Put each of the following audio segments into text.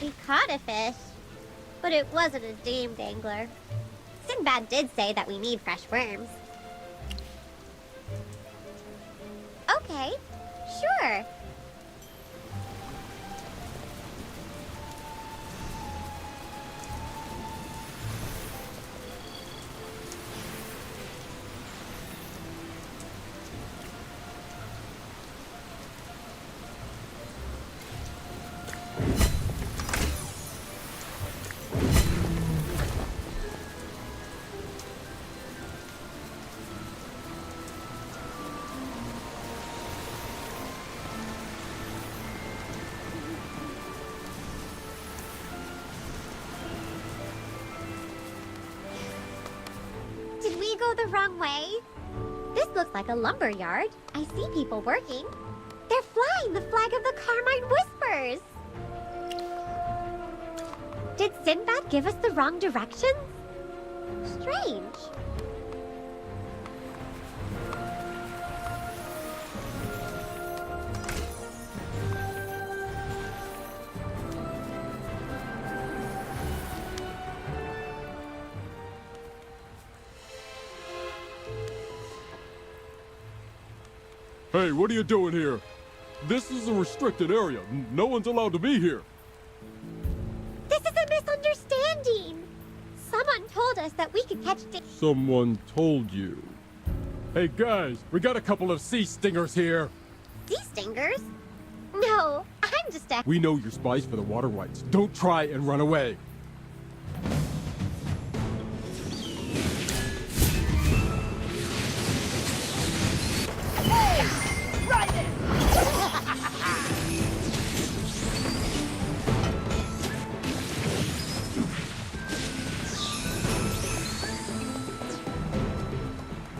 We caught a fish, but it wasn't a dame dangler. Sinbad did say that we need fresh worms. Okay, sure. Did we go the wrong way? This looks like a lumber yard. I see people working. They're flying the flag of the Carmine Whispers! Did Sinbad give us the wrong directions? Strange. Hey, what are you doing here? This is a restricted area. No one's allowed to be here. This is a misunderstanding. Someone told us that we could catch Someone told you. Hey guys, we got a couple of sea stingers here. sea stingers. No, I'm just a... We know you're spies for the water rights. Don't try and run away.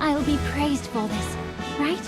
I'll be praised for this, right?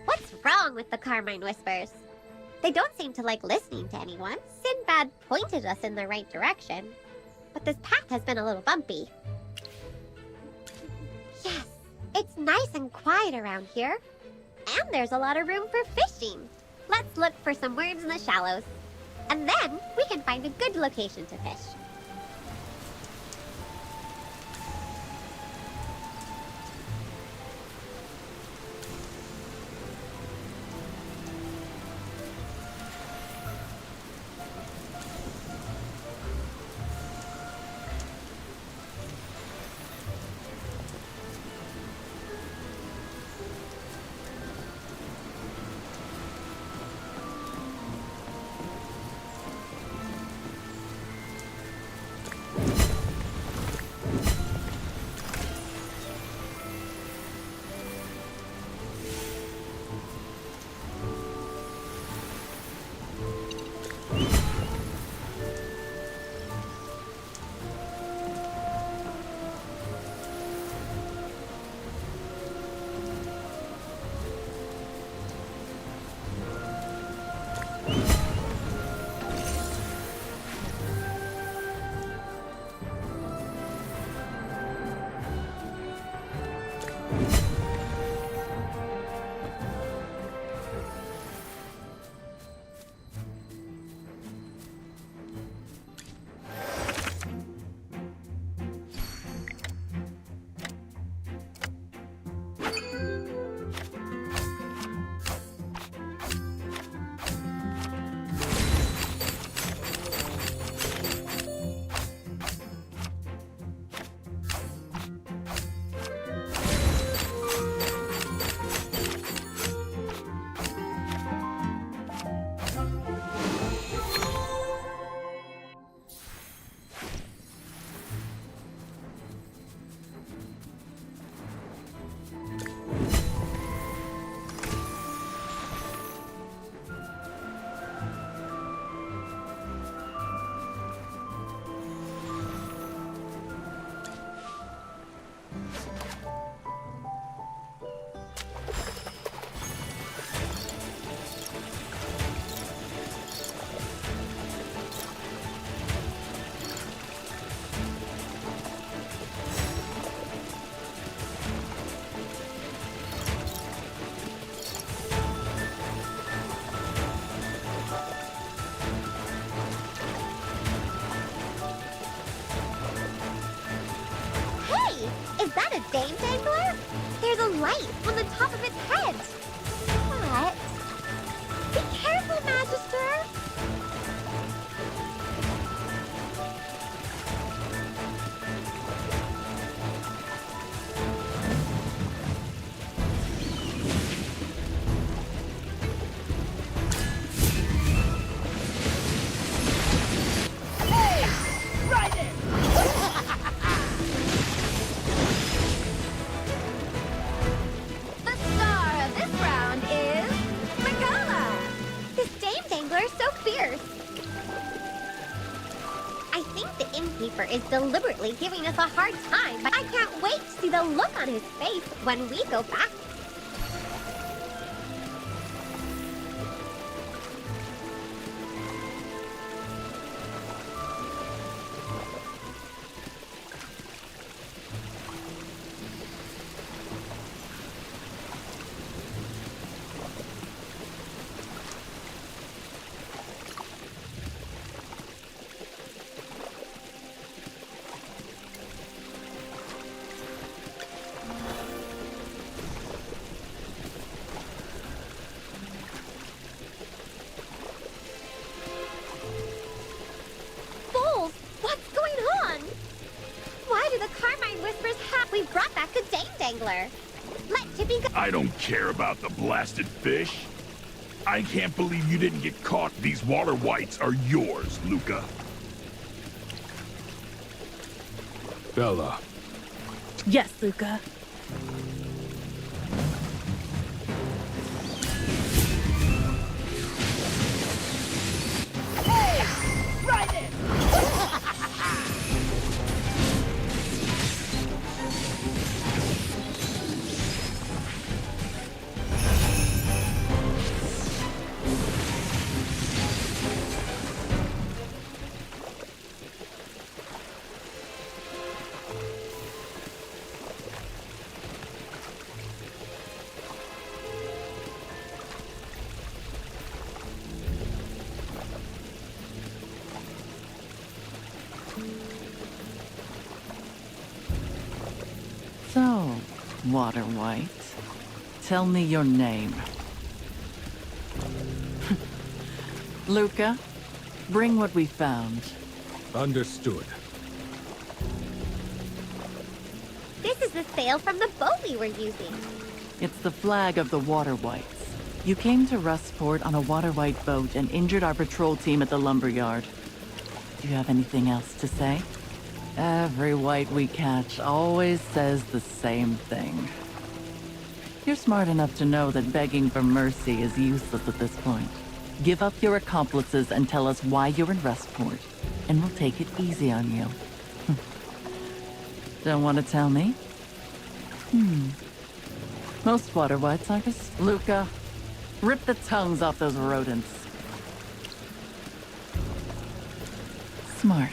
What's wrong with the Carmine Whispers? They don't seem to like listening to anyone. Sinbad pointed us in the right direction, but this path has been a little bumpy. Yes, it's nice and quiet around here, and there's a lot of room for fishing. Let's look for some worms in the shallows, and then we can find a good location to fish. Dame Dangler? There's a light on the top of its head. What? Be careful, Magister! The star of this round is Magala! This Dame Dangler is so fierce! I think the innkeeper is deliberately giving us a hard time, but I can't wait to see the look on his face when we go back. Bulls, what's going on? Why do the Carmine Whispers have... We brought back the Dame Dangler. Let Tippy go... I don't care about the blasted fish. I can't believe you didn't get caught. These water whites are yours, Luca. Bella, Yes, Luca. So, Water White, tell me your name. Luca, bring what we found. understood. This is the sail from the boat we were using. It's the flag of the Water Whites. You came to Rustport on a Water White boat and injured our patrol team at the lumberyard. Do you have anything else to say? Every white we catch always says the same thing. You're smart enough to know that begging for mercy is useless at this point. Give up your accomplices and tell us why you're in Rustport, and we'll take it easy on you. Don't want to tell me? Most water whites are just... Luca, rip the tongues off those rodents. Smart.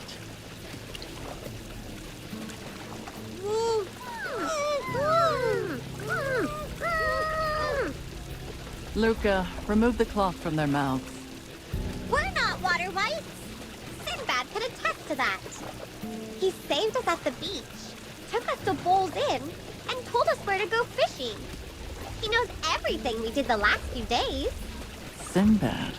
Luca, remove the cloth from their mouths. We're not water whites. Sinbad can attest to that. He saved us at the beach, took us to Bull's Inn, and told us where to go fishing. He knows everything we did the last few days. Sinbad.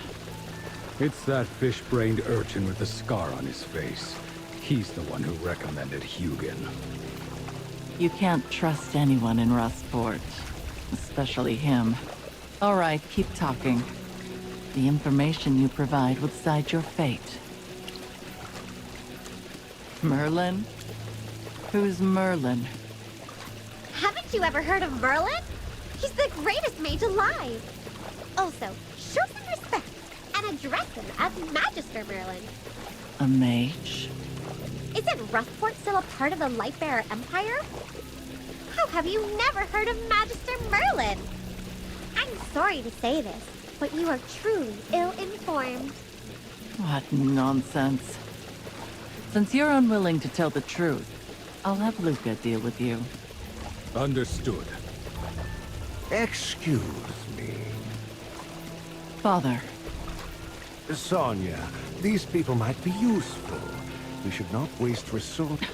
It's that fish-brained urchin with the scar on his face. He's the one who recommended Hugin. You can't trust anyone in Rustport, especially him. All right, keep talking. The information you provide will decide your fate. Merlin? Who's Merlin? Haven't you ever heard of Merlin? He's the greatest mage alive. Also, show some respect and address him as Magister Merlin. A mage? Isn't Rustport still a part of the Lightbearer Empire? How have you never heard of Magister Merlin? I'm sorry to say this, but you are truly ill-informed. What nonsense. Since you're unwilling to tell the truth, I'll have Luca deal with you. Understood. Excuse me. Father, Sonia, these people might be useful. We should not waste resources.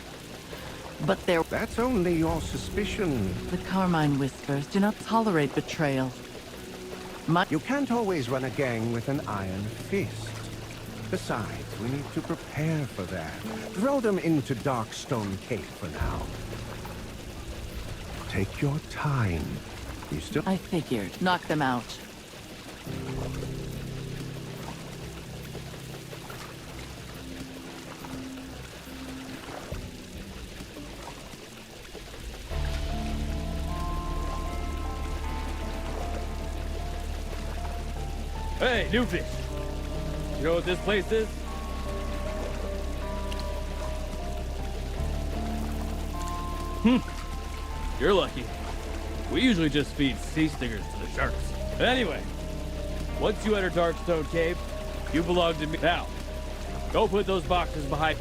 But That's only your suspicion. the Carmine Whispers do not tolerate betrayal. You can't always run a gang with an iron fist. Besides, we need to prepare for that. Throw them into Darkstone Cave for now. Take your time. You still... I figured. Knock them out. Hey, new fish. You know what this place is? You're lucky. We usually just feed sea stingers to the sharks. Anyway, once you enter Darkstone Cave, you belong to me. Now, go put those boxes behind.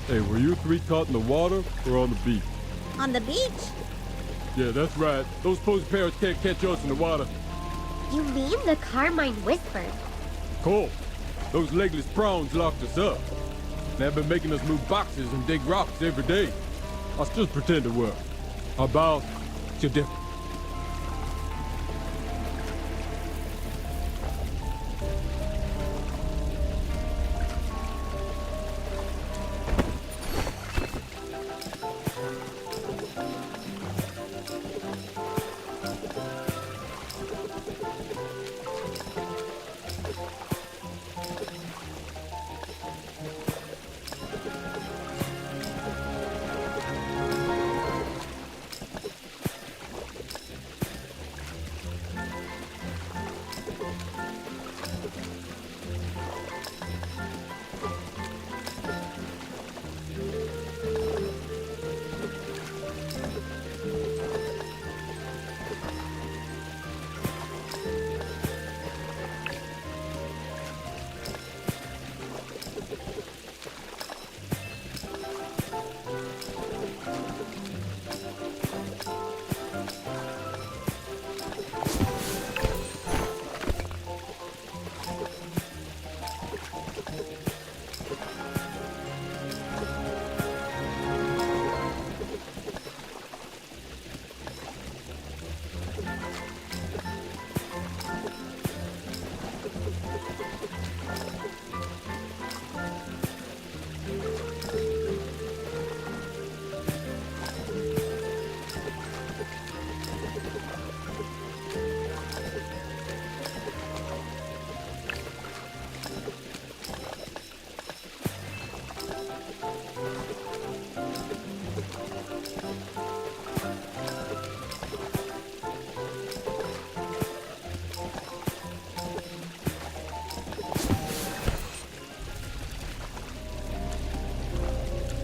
Hey, were you three caught in the water or on the beach? On the beach? Yeah, that's right. Those posy parrots can't catch us in the water. You mean the Carmine Whispers? Cool. Those legless prawns locked us up. They've been making us move boxes and dig rocks every day. Let's just pretend it were. Our bows, you're different.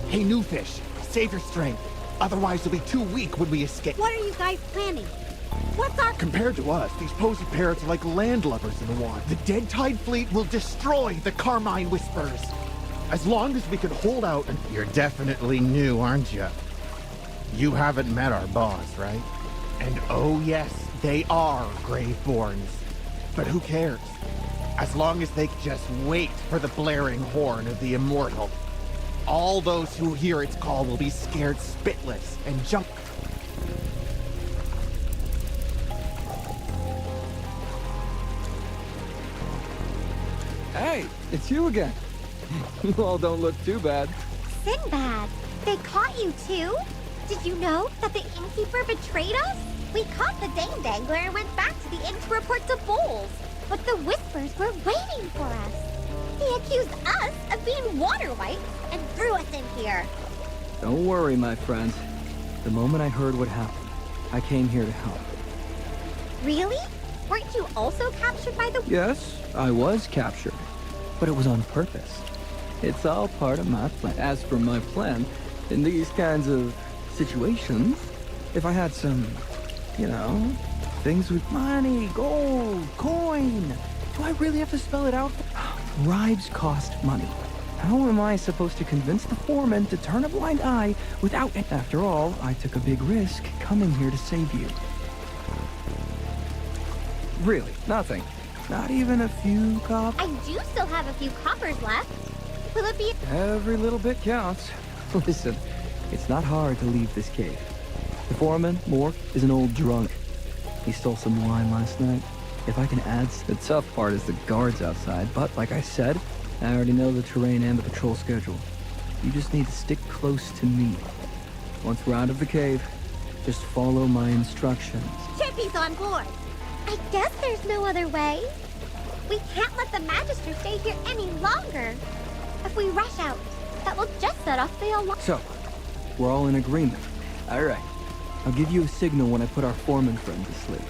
Hey, new fish, save your strength. Otherwise, you'll be too weak when we escape. What are you guys planning? What's our... Compared to us, these posy parrots are like landlubbers in the water. The Dead Tide fleet will destroy the Carmine Whispers. As long as we can hold out and... You're definitely new, aren't you? You haven't met our boss, right? And oh yes, they are Graveborns. But who cares? As long as they just wait for the blaring horn of the immortal. All those who hear its call will be scared spitless and jump. Hey, it's you again. You all don't look too bad. Sinbad, they caught you too? Did you know that the innkeeper betrayed us? We caught the Dane Dangler and went back to the inn to report to Bowles. But the Whispers were waiting for us. He accused us of being water whites and threw us in here. Don't worry, my friend. The moment I heard what happened, I came here to help. Really? Weren't you also captured by the... Yes, I was captured, but it was on purpose. It's all part of my plan. As for my plan, in these kinds of situations, if I had some, you know, things with money, gold, coin, do I really have to spell it out? Bribes cost money. How am I supposed to convince the foreman to turn a blind eye without it? After all, I took a big risk coming here to save you. Really, nothing. Not even a few cop. I do still have a few coppers left. Will it be... Every little bit counts. Listen, it's not hard to leave this cave. The foreman, Mork, is an old drunk. He stole some wine last night. If I can add... The tough part is the guards outside, but like I said, I already know the terrain and the patrol schedule. You just need to stick close to me. Once we're out of the cave, just follow my instructions. Chippy's on board. I guess there's no other way. We can't let the Magister stay here any longer. If we rush out, that will just set off the alarm. So, we're all in agreement. All right. I'll give you a signal when I put our foreman friend to sleep.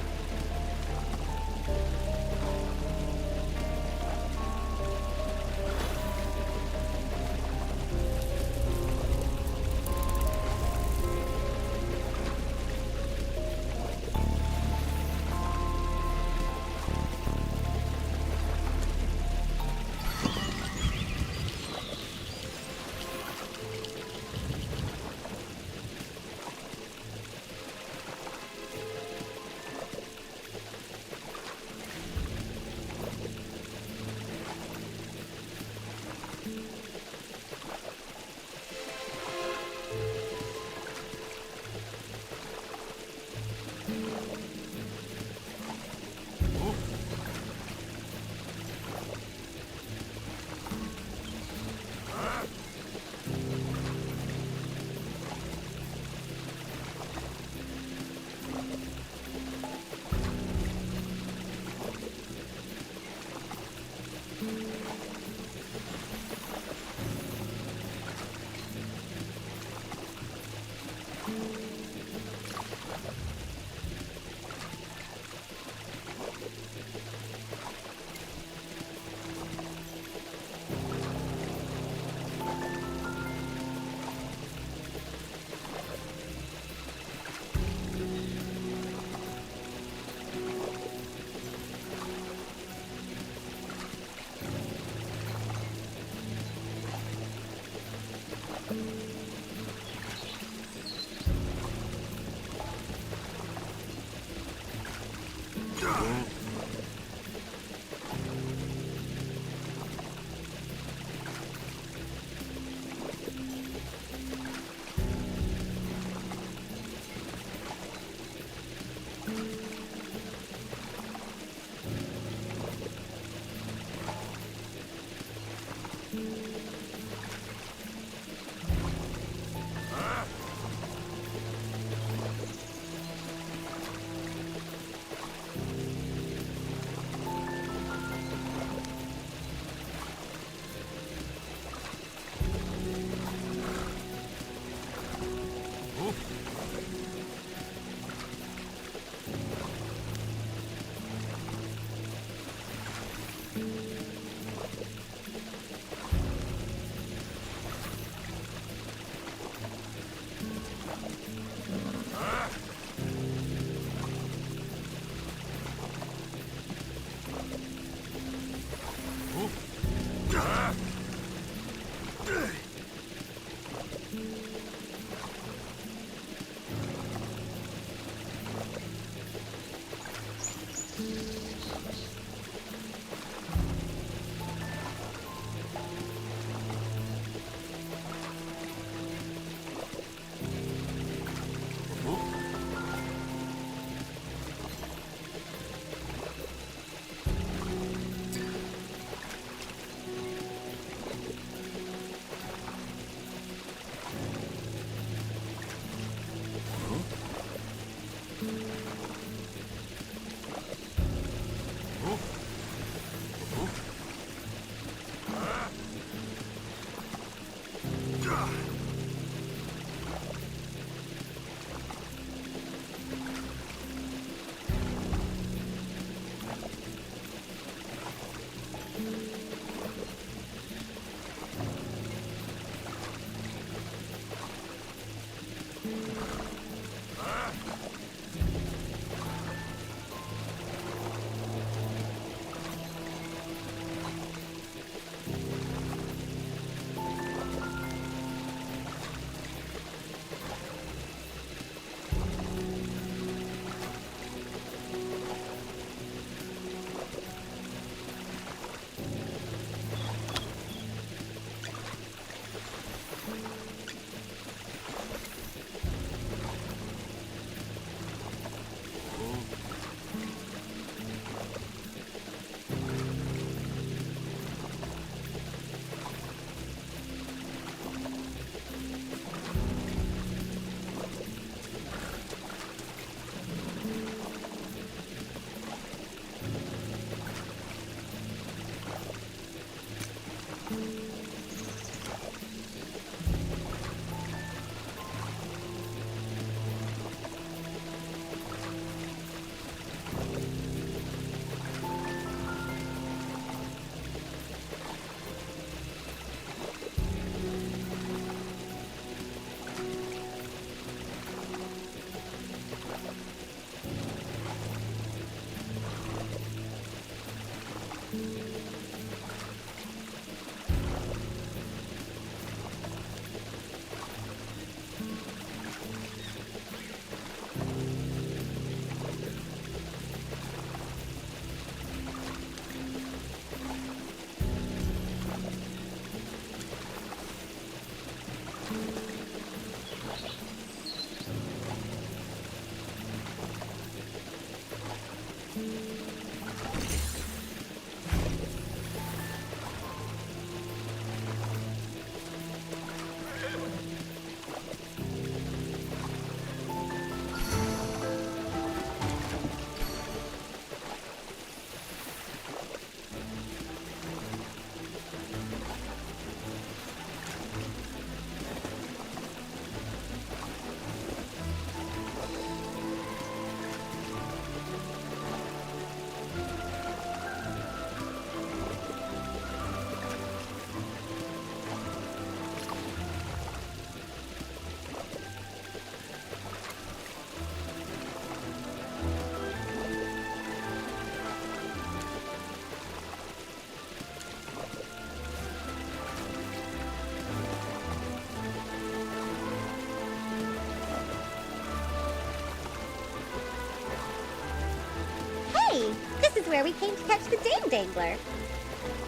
where we came to catch the Dame Dangler.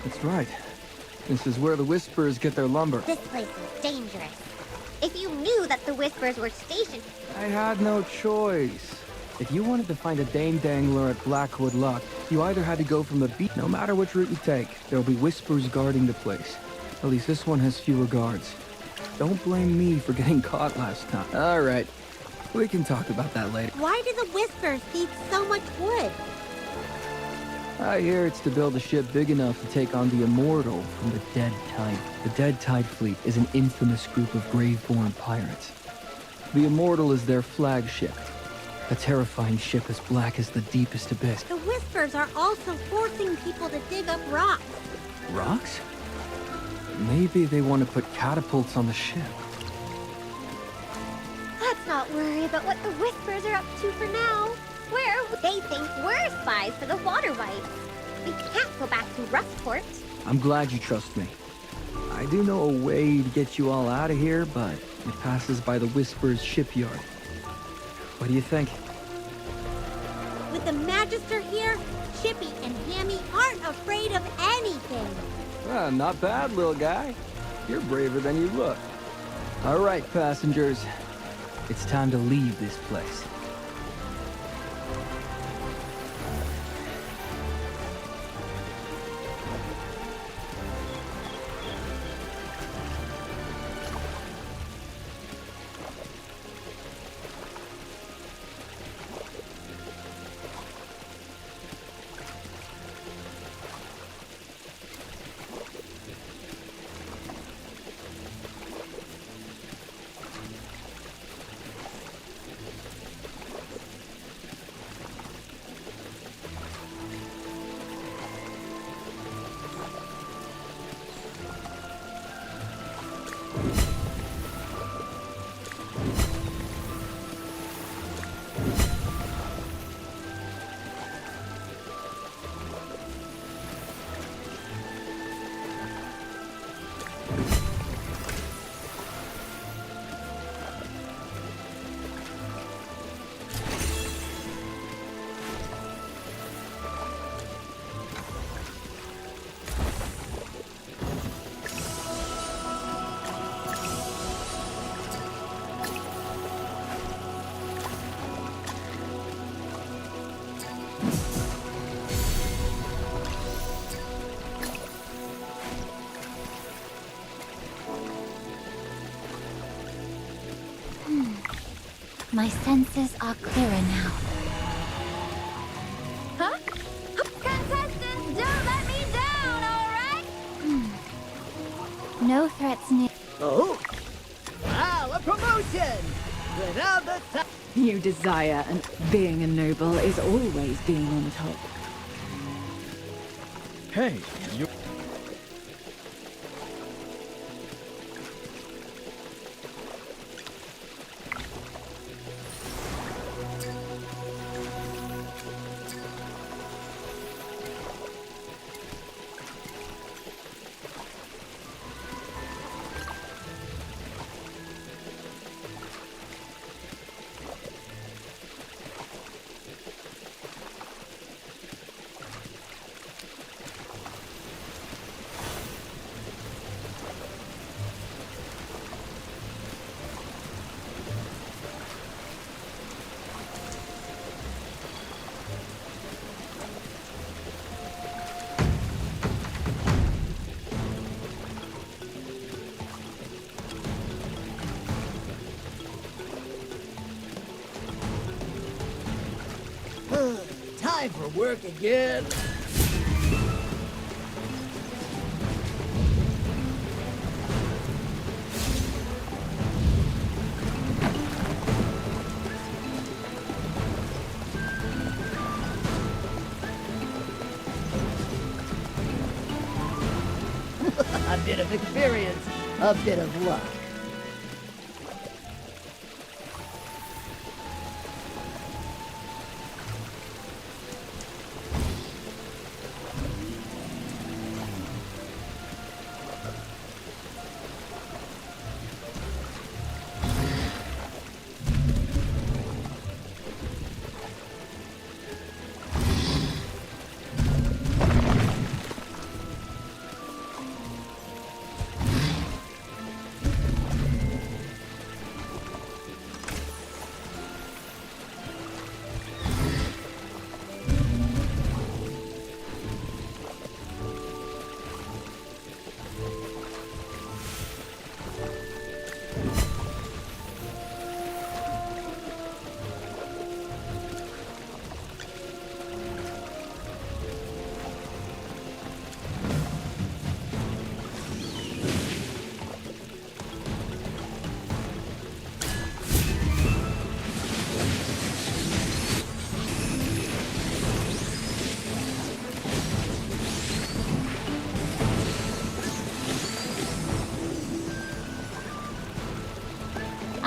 That's right. This is where the Whisperers get their lumber. This place is dangerous. If you knew that the Whispers were stationed... I had no choice. If you wanted to find a Dame Dangler at Blackwood Lock, you either had to go from the beach. No matter which route you take, there'll be Whispers guarding the place. At least this one has fewer guards. Don't blame me for getting caught last time. All right. We can talk about that later. Why do the Whispers need so much wood? I hear it's to build a ship big enough to take on the Immortal from the Dead Tide. The Dead Tide fleet is an infamous group of Graveborn pirates. The Immortal is their flagship. A terrifying ship as black as the deepest abyss. The Whispers are also forcing people to dig up rocks. Rocks? Maybe they want to put catapults on the ship. Let's not worry about what the Whispers are up to for now. They think we're spies for the Water Whites. We can't go back to Rustport. I'm glad you trust me. I do know a way to get you all out of here, but it passes by the Whisper's shipyard. What do you think? With the Magister here, Chippy and Hammy aren't afraid of anything. Not bad, little guy. You're braver than you look. All right, passengers. It's time to leave this place. My senses are clearer now. Huh? Contestants, don't let me down, all right? No threats near. Oh! Wow, a promotion! Without the You desire, and being a noble is always being on top. Hey, you... Time for work again. A bit of experience, a bit of luck.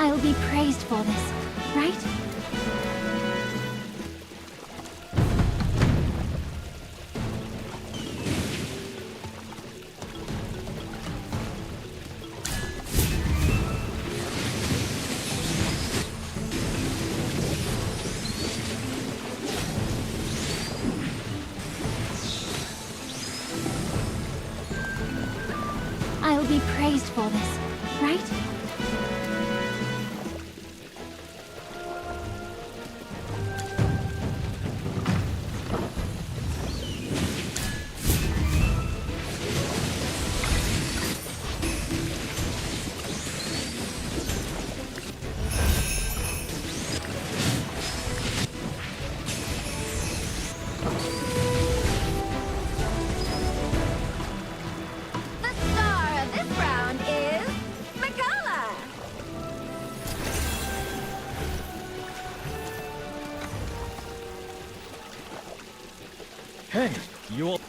I'll be praised for this, right? I'll be praised for this, right? The star of this round is Makala! Hey, you all...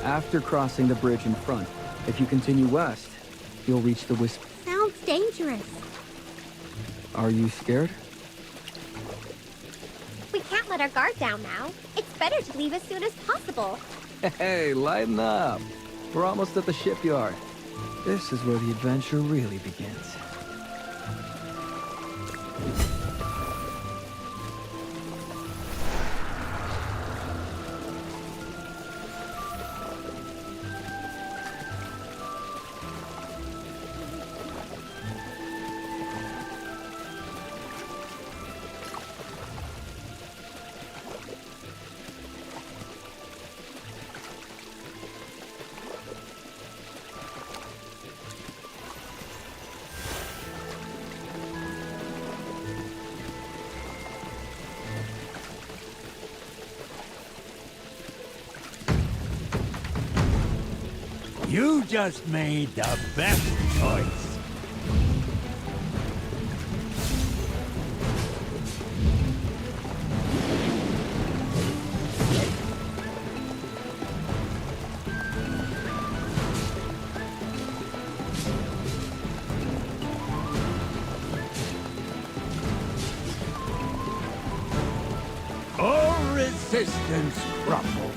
After crossing the bridge in front, if you continue west, you'll reach the Wisp. Sounds dangerous. Are you scared? We can't let our guard down now. It's better to leave as soon as possible. Hey, lighten up. We're almost at the shipyard. This is where the adventure really begins. You just made the best choice. All resistance crumbles.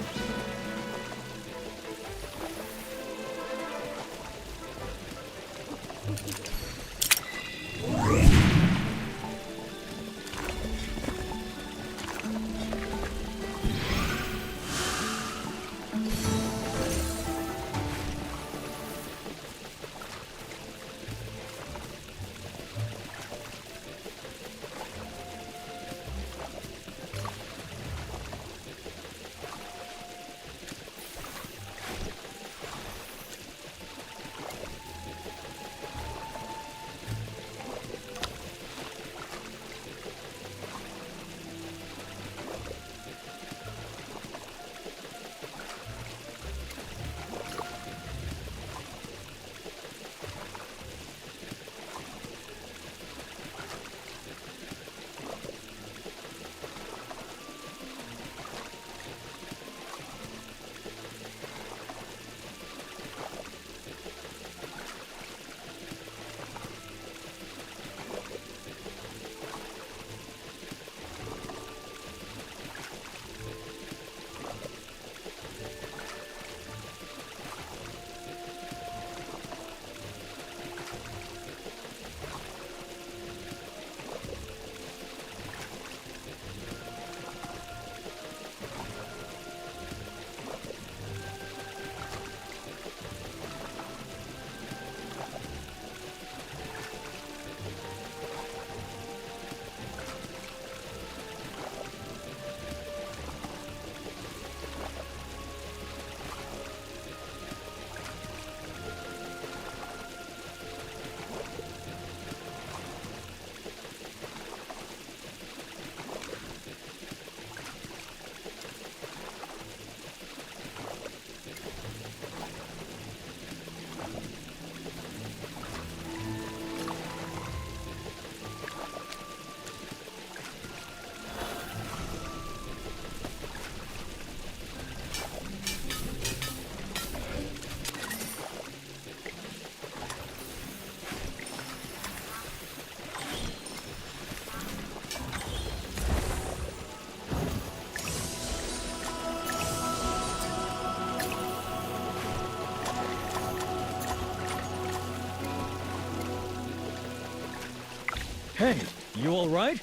Hey, you all right?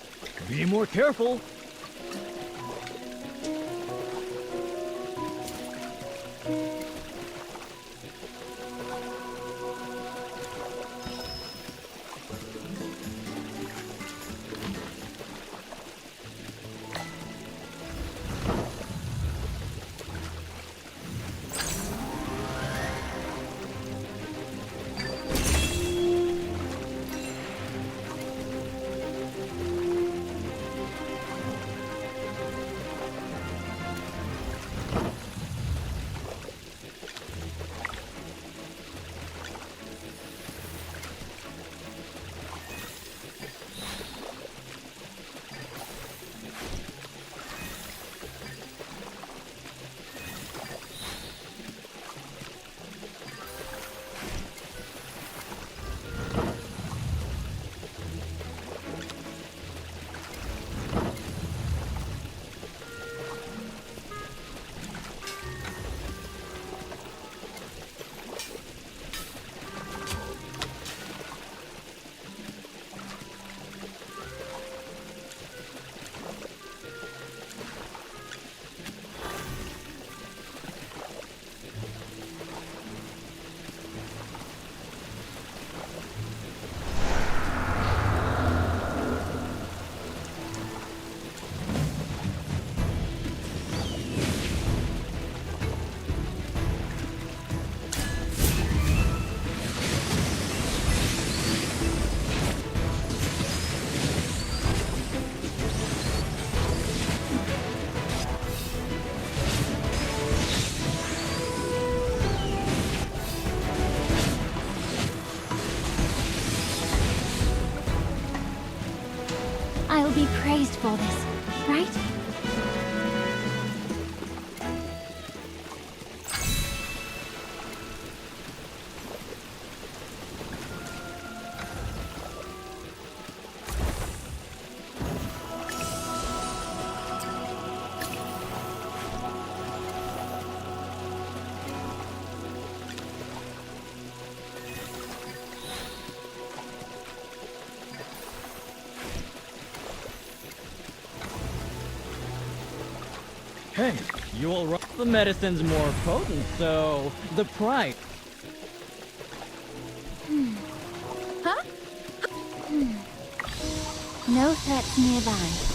Be more careful. I'll be praised for this, right? Hey, you all right? The medicine's more potent, so the price. Huh? No threats nearby.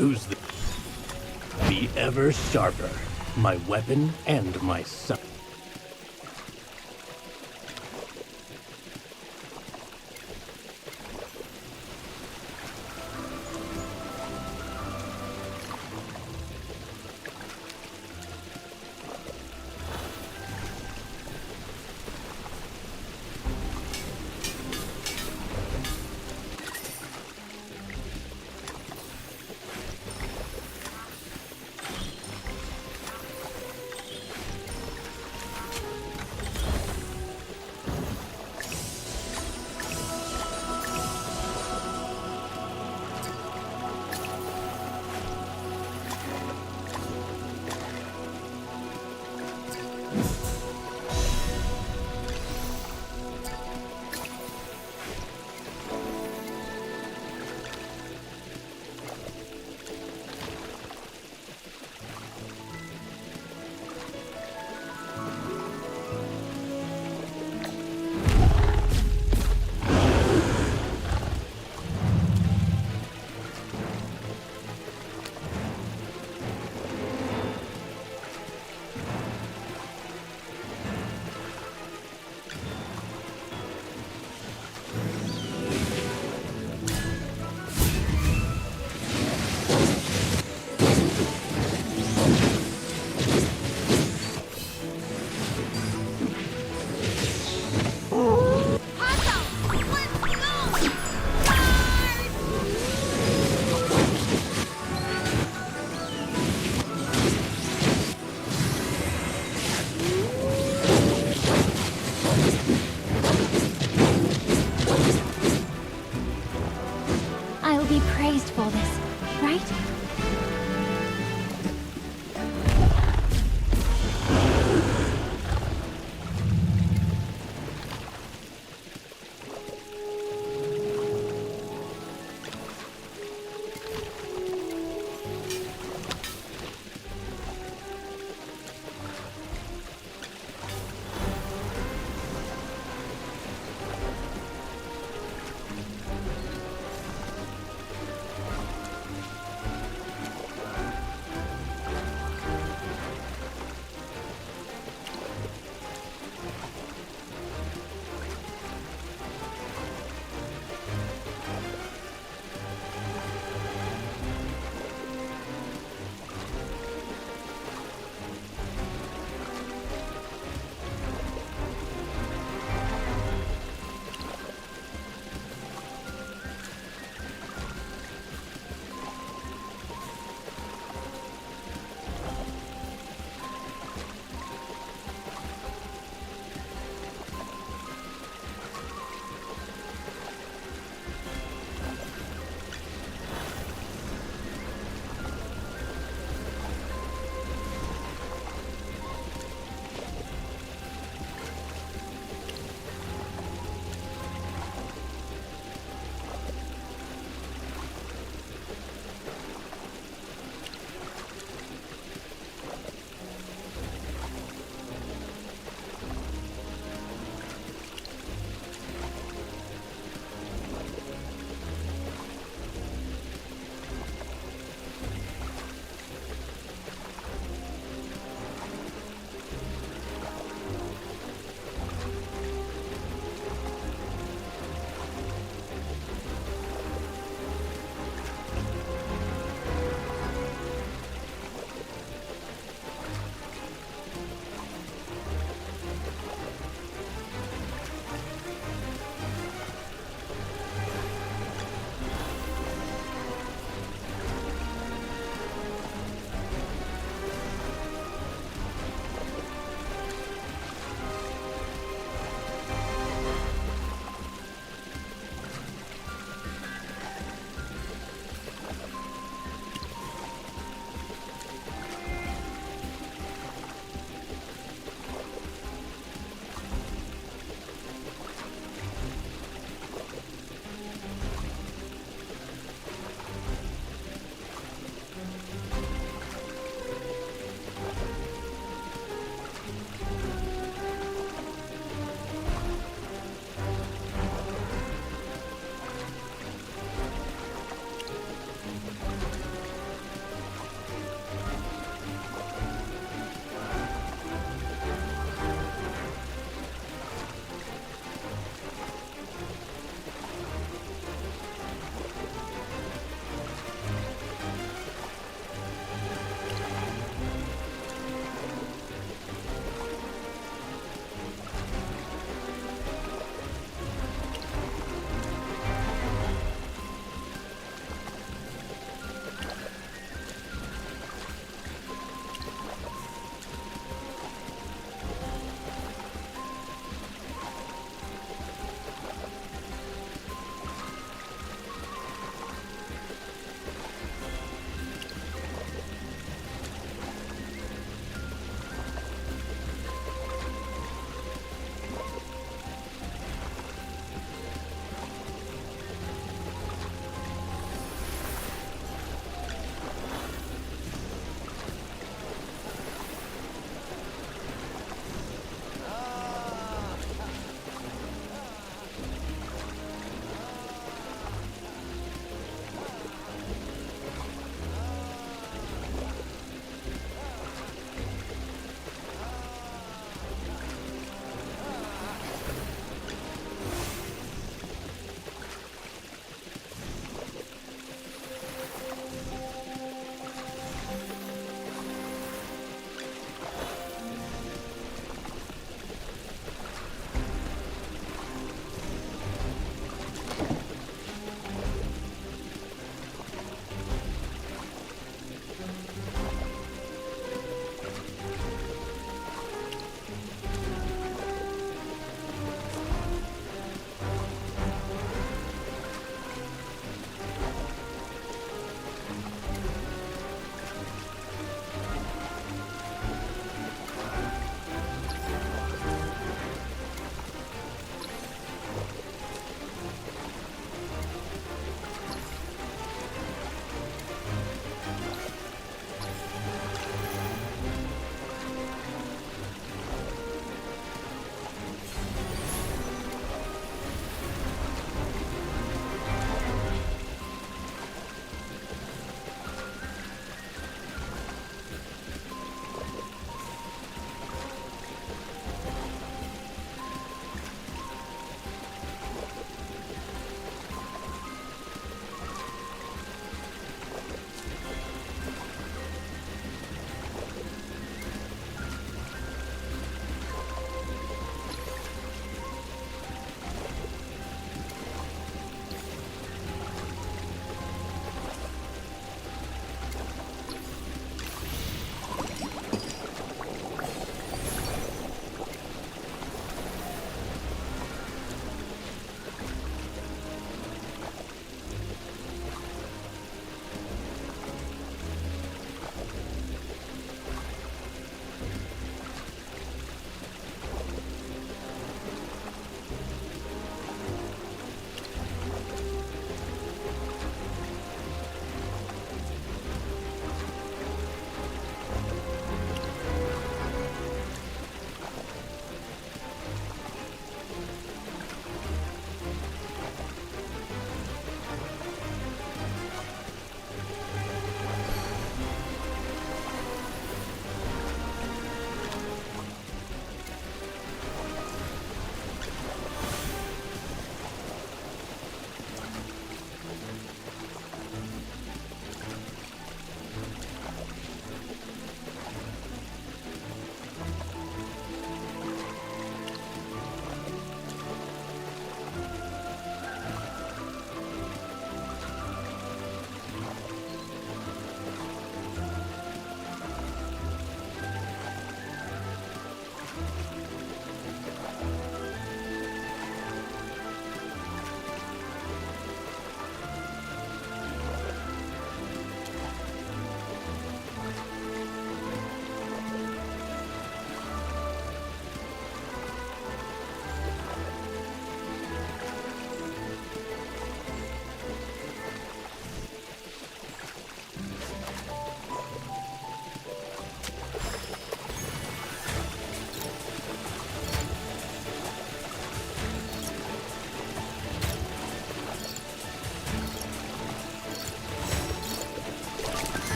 Who's the ever sharper, my weapon and my son. I'll be praised for this, right?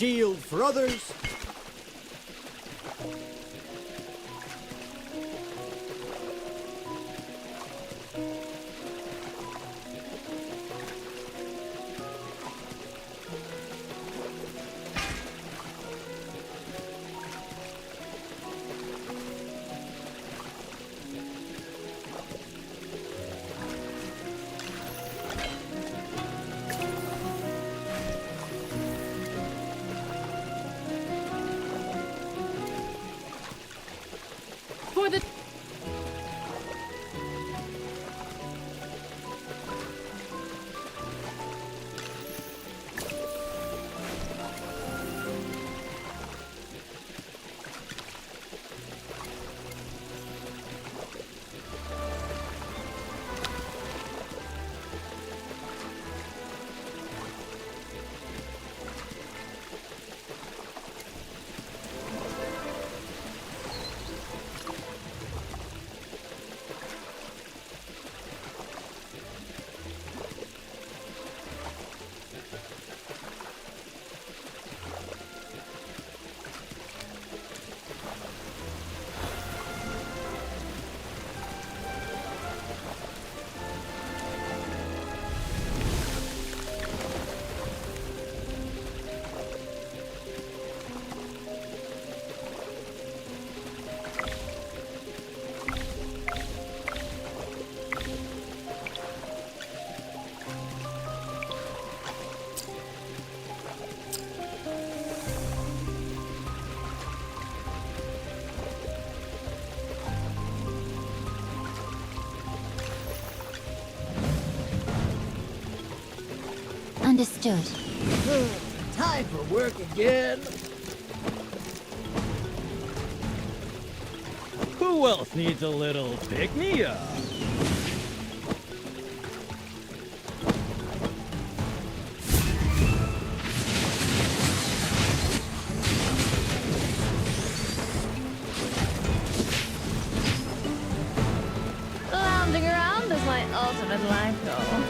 shield for others. For the... Understood. Time for work again. Who else needs a little pick-me-up? Lounging around is my ultimate life goal.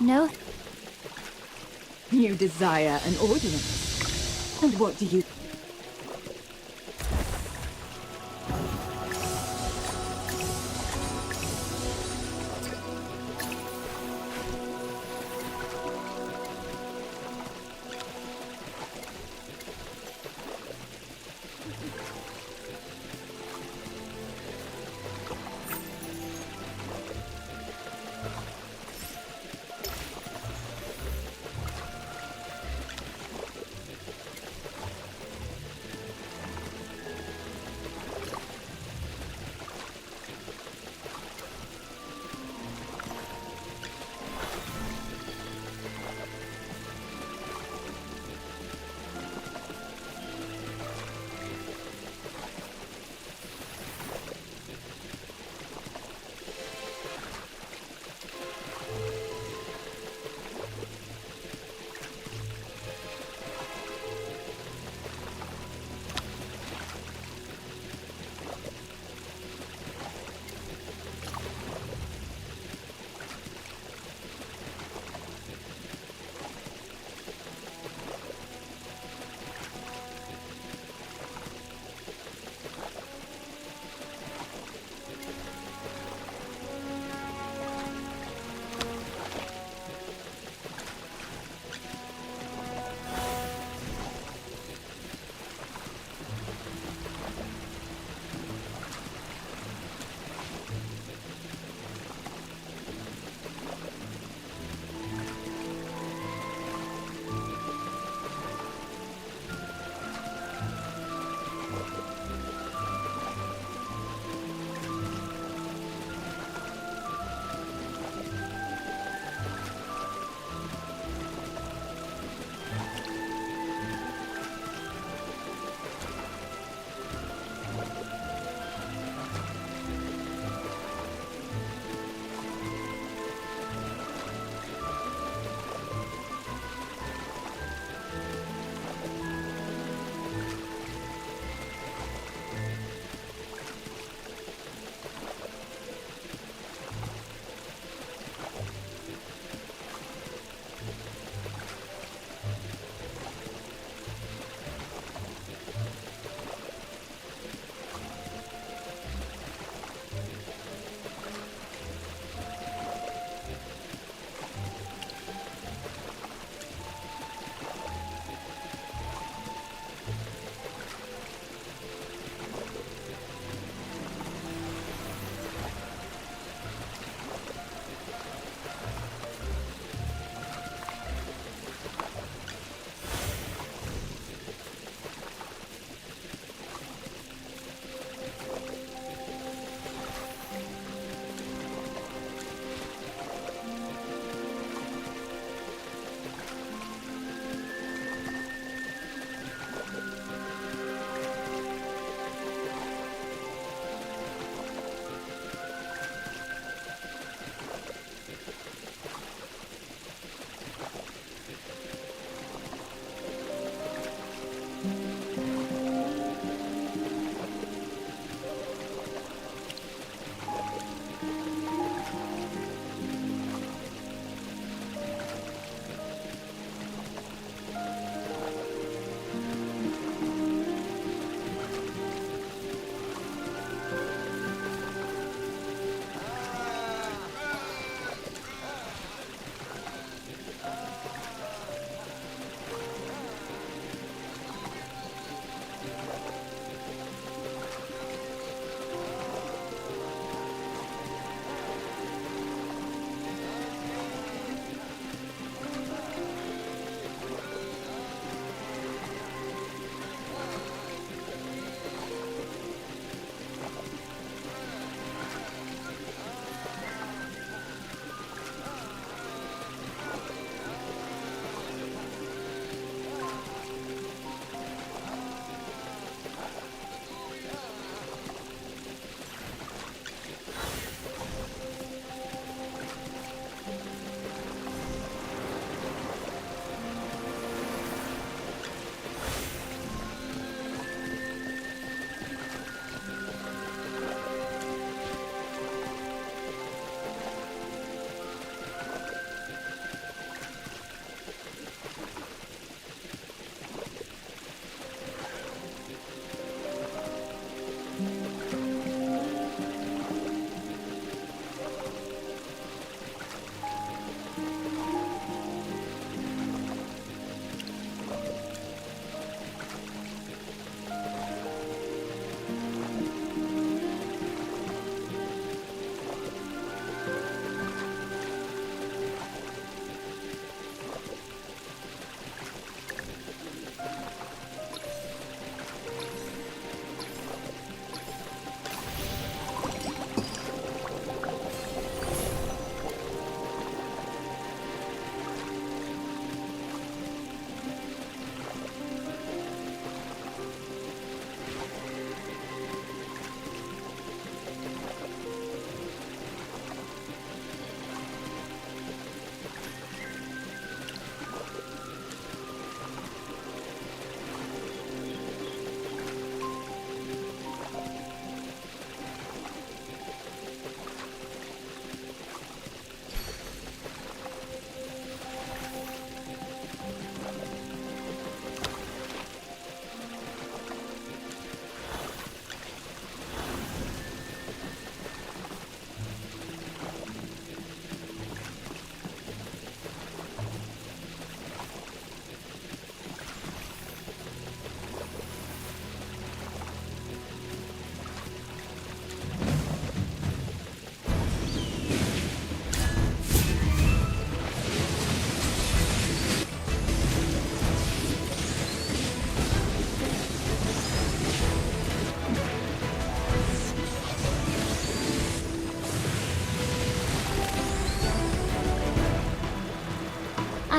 No. You desire an audience. And what do you...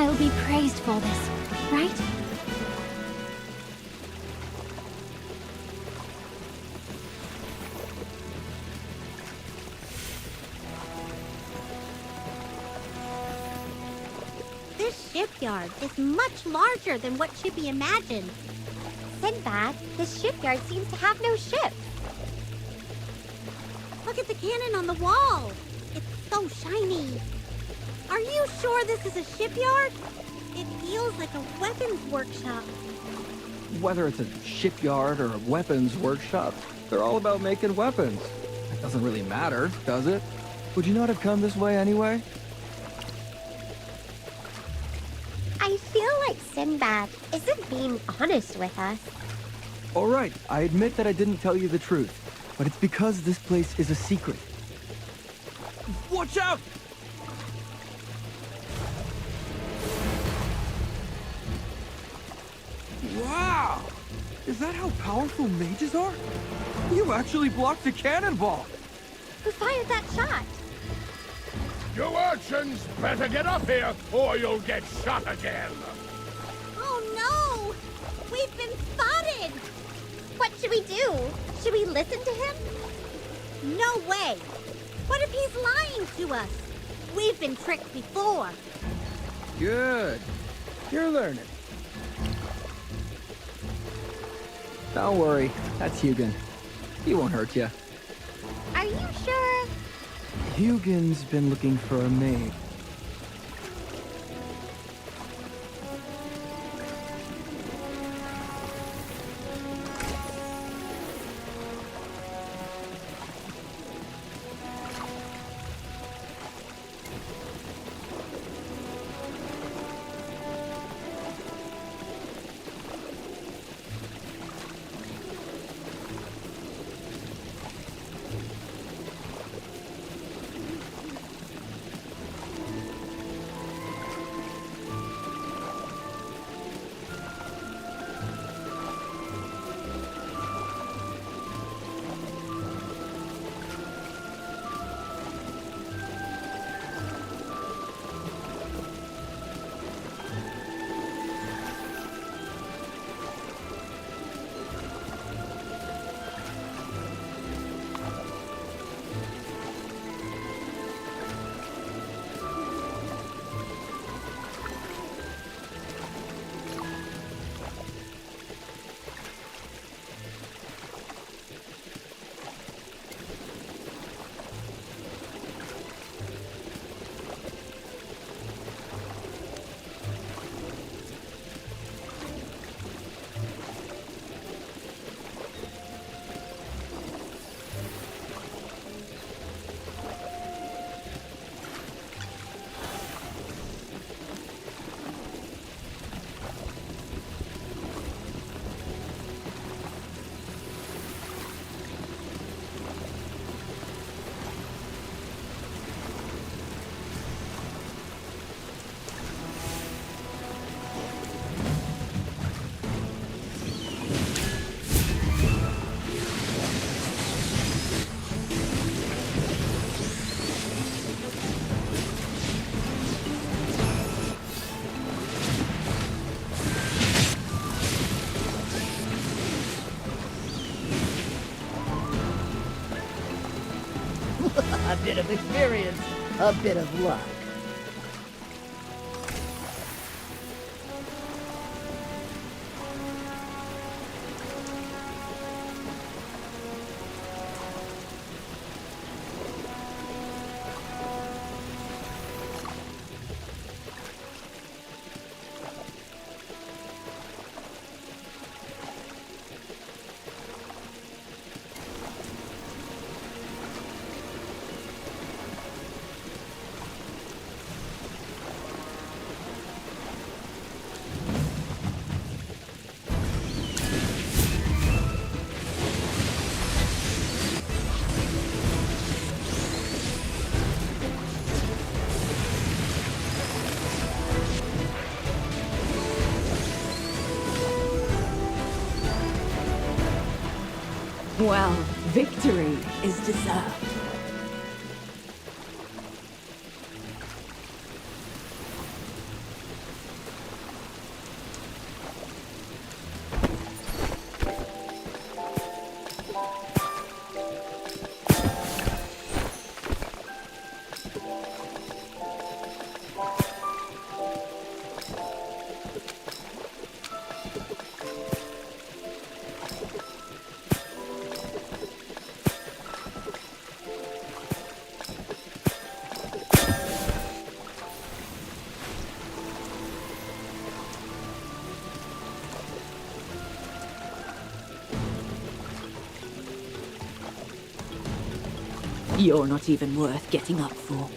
I'll be praised for this, right? This shipyard is much larger than what Chippy imagined. Sinbad, this shipyard seems to have no ships. Look at the cannon on the wall. It's so shiny. Are you sure this is a shipyard? It feels like a weapons workshop. Whether it's a shipyard or a weapons workshop, they're all about making weapons. It doesn't really matter, does it? Would you not have come this way anyway? I feel like Sinbad isn't being honest with us. All right, I admit that I didn't tell you the truth, but it's because this place is a secret. Watch out! Wow! Is that how powerful mages are? You actually blocked a cannonball! Who fired that shot? You urchins better get up here, or you'll get shot again. Oh no! We've been spotted! What should we do? Should we listen to him? No way! What if he's lying to us? We've been tricked before. Good. You're learning. Don't worry, that's Hugin. He won't hurt you. Are you sure? Hugin's been looking for a maid. A bit of experience, a bit of luck. Well, victory is deserved. You're not even worth getting up for.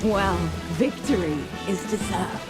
Well, victory is deserved.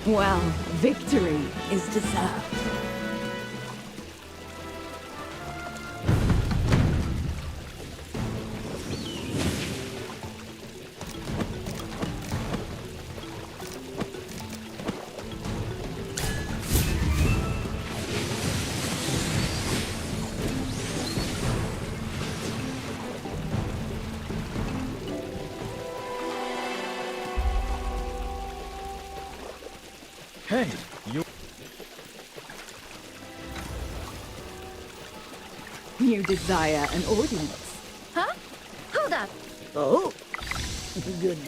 Well, victory is deserved. Hey, you... You desire an audience. Huh? Hold up. Oh. Good.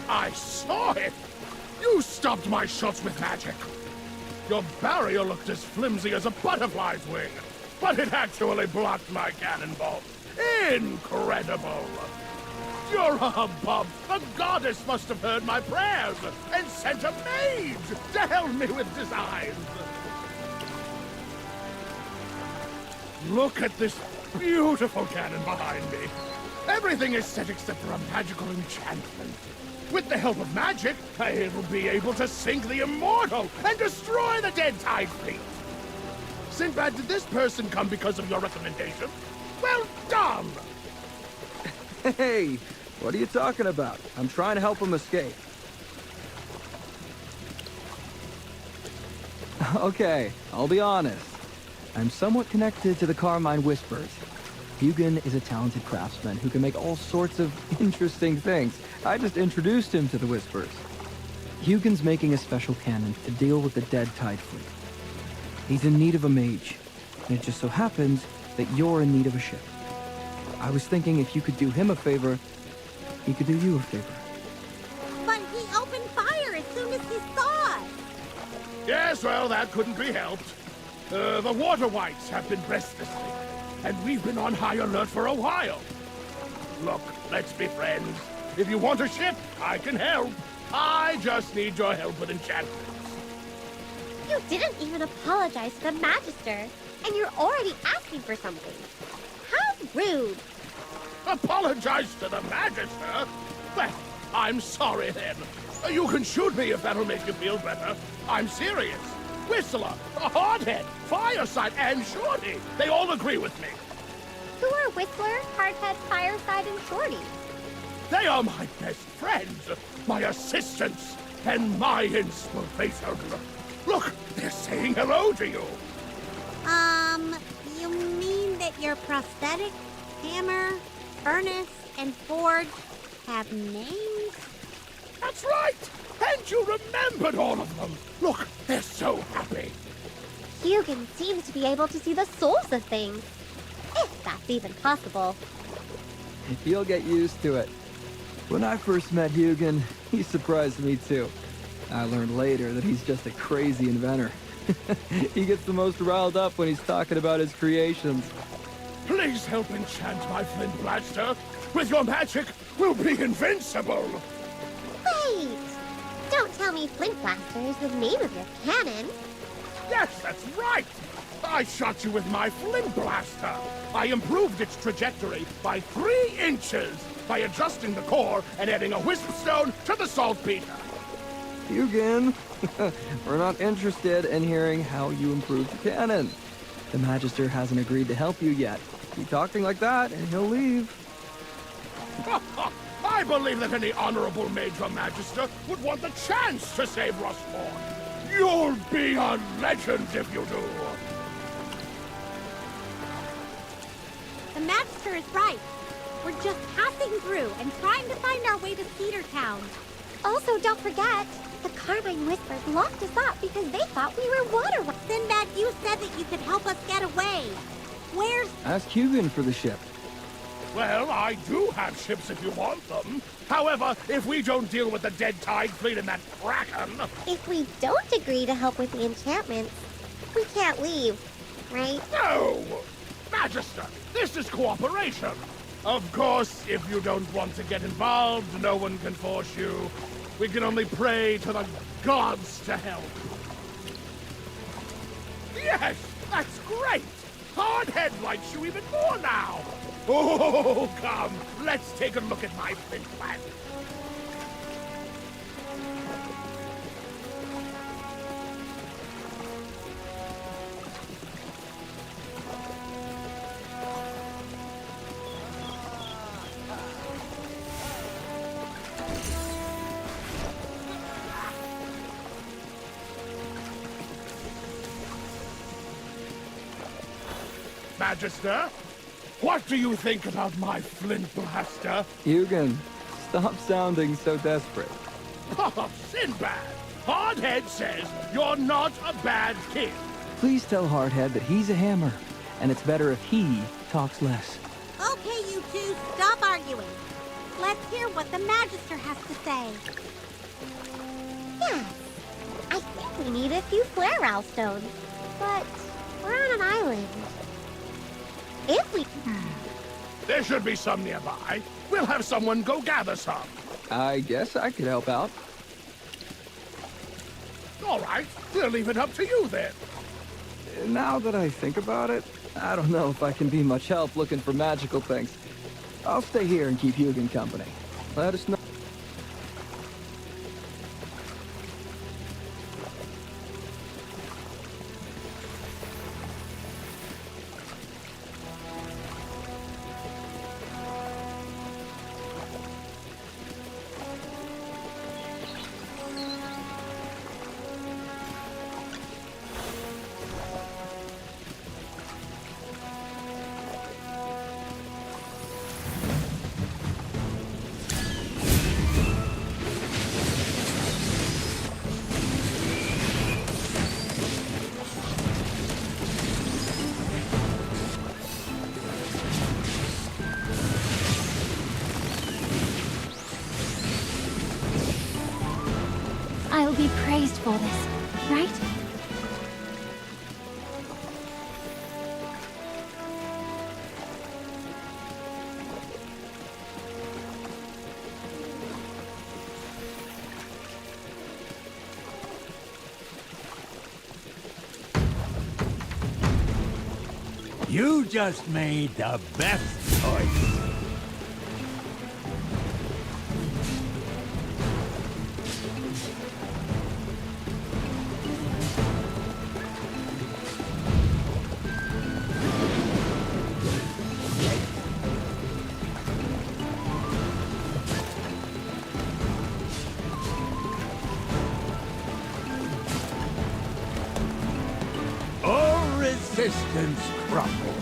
I saw it! You stopped my shots with magic! Your barrier looked as flimsy as a butterfly's wing, but it actually blocked my cannonball. Incredible! You're a hubbub! The goddess must have heard my prayers and sent a maid to help me with designs! Look at this beautiful cannon behind me! Everything is set except for a magical enchantment. With the help of magic, I'll be able to sink the immortal and destroy the dead tide fleet. Sinbad, did this person come because of your recommendation? Well done! Hey, what are you talking about? I'm trying to help him escape. Okay, I'll be honest. I'm somewhat connected to the Carmine Whispers. Hugin is a talented craftsman who can make all sorts of interesting things. I just introduced him to the Whispers. Hugin's making a special cannon to deal with the dead tide fleet. He's in need of a mage, and it just so happens that you're in need of a ship. I was thinking if you could do him a favor, he could do you a favor. But he opened fire as soon as he saw us. Yes, well, that couldn't be helped. The water whites have been restless lately, and we've been on high alert for a while. Look, let's be friends. If you want a ship, I can help. I just need your help with enchantments. You didn't even apologize to the Magister, and you're already asking for something. How rude! Apologize to the Magister? Well, I'm sorry then. You can shoot me if that'll make you feel better. I'm serious. Whistler, Hardhead, Fireside, and Shorty. They all agree with me. Who are Whistler, Hardhead, Fireside, and Shorty? They are my best friends, my assistants, and my inspiration. Look, they're saying hello to you. You mean that your prosthetic, hammer, furnace, and forge have names? That's right! And you remembered all of them. Look, they're so happy. Hugin seems to be able to see the souls of things. If that's even possible. You'll get used to it. When I first met Hugin, he surprised me too. I learned later that he's just a crazy inventor. He gets the most riled up when he's talking about his creations. Please help enchant my flint blaster. With your magic, we'll be invincible. Wait! Don't tell me Flint Blaster is the name of your cannon. Yes, that's right. I shot you with my flint blaster. I improved its trajectory by 3 inches by adjusting the core and adding a wisp stone to the saltpeter. Hugin, we're not interested in hearing how you improved the cannon. The Magister hasn't agreed to help you yet. Keep talking like that, and he'll leave. I believe that any honorable Major Magister would want the chance to save Rustford. You'll be a legend if you do. The Magister is right. We're just passing through and trying to find our way to Cedar Town. Also, don't forget, the Carmine Whispers locked us up because they thought we were water. Sinbad, you said that you could help us get away. Where's... Ask Hugin for the ship. Well, I do have ships if you want them. However, if we don't deal with the dead tide fleet and that kraken... If we don't agree to help with the enchantments, we can't leave, right? No! Magister, this is cooperation. Of course, if you don't want to get involved, no one can force you. We can only pray to the gods to help. Yes, that's great! Hardhead likes you even more now. Oh, come, let's take a look at my flint plant. Magister, what do you think about my flint blaster? Hugin, stop sounding so desperate. Oh, Sinbad! Hardhead says you're not a bad kid. Please tell Hardhead that he's a hammer, and it's better if he talks less. Okay, you two, stop arguing. Let's hear what the Magister has to say. Yes, I think we need a few flare owl stones, but we're on an island. If we... There should be some nearby. We'll have someone go gather some. I guess I could help out. All right, we'll leave it up to you then. Now that I think about it, I don't know if I can be much help looking for magical things. I'll stay here and keep Hugin company. Let us know. I'll be praised for this, right? You just made the best choice. resistance crumbles.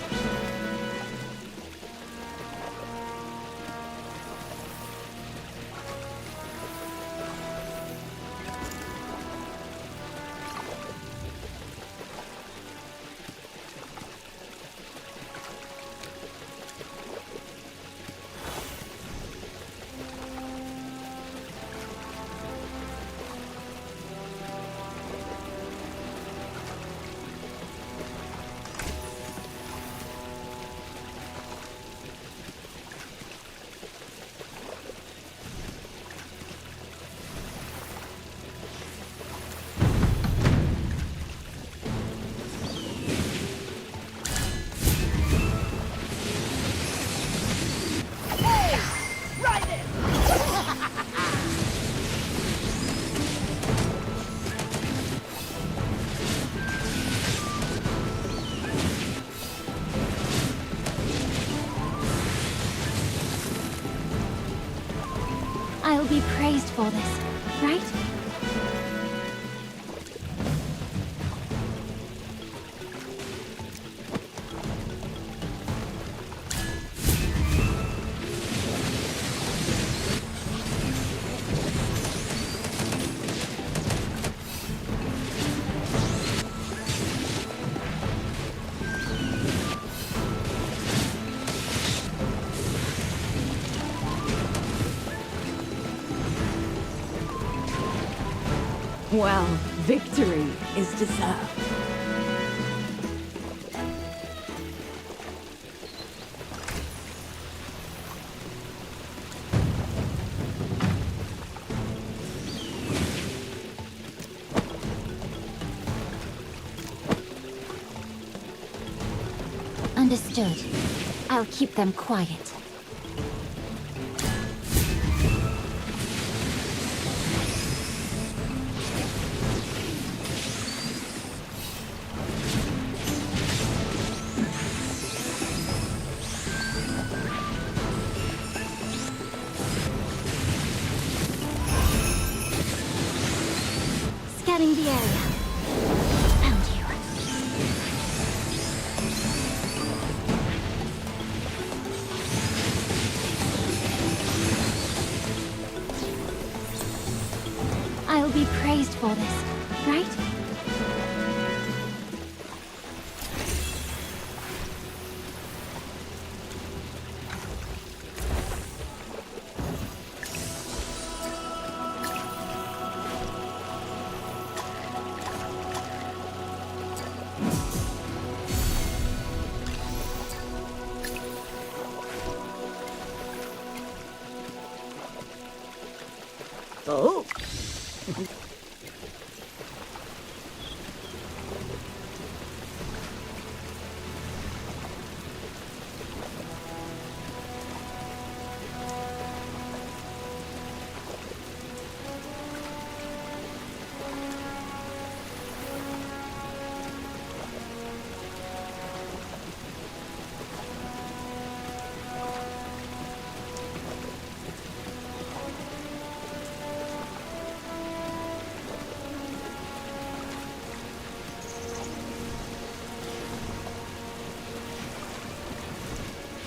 I'll be praised for this, right? Well, victory is deserved. Understood. I'll keep them quiet. Scanning the area. Found you. I'll be praised for this, right? Oh.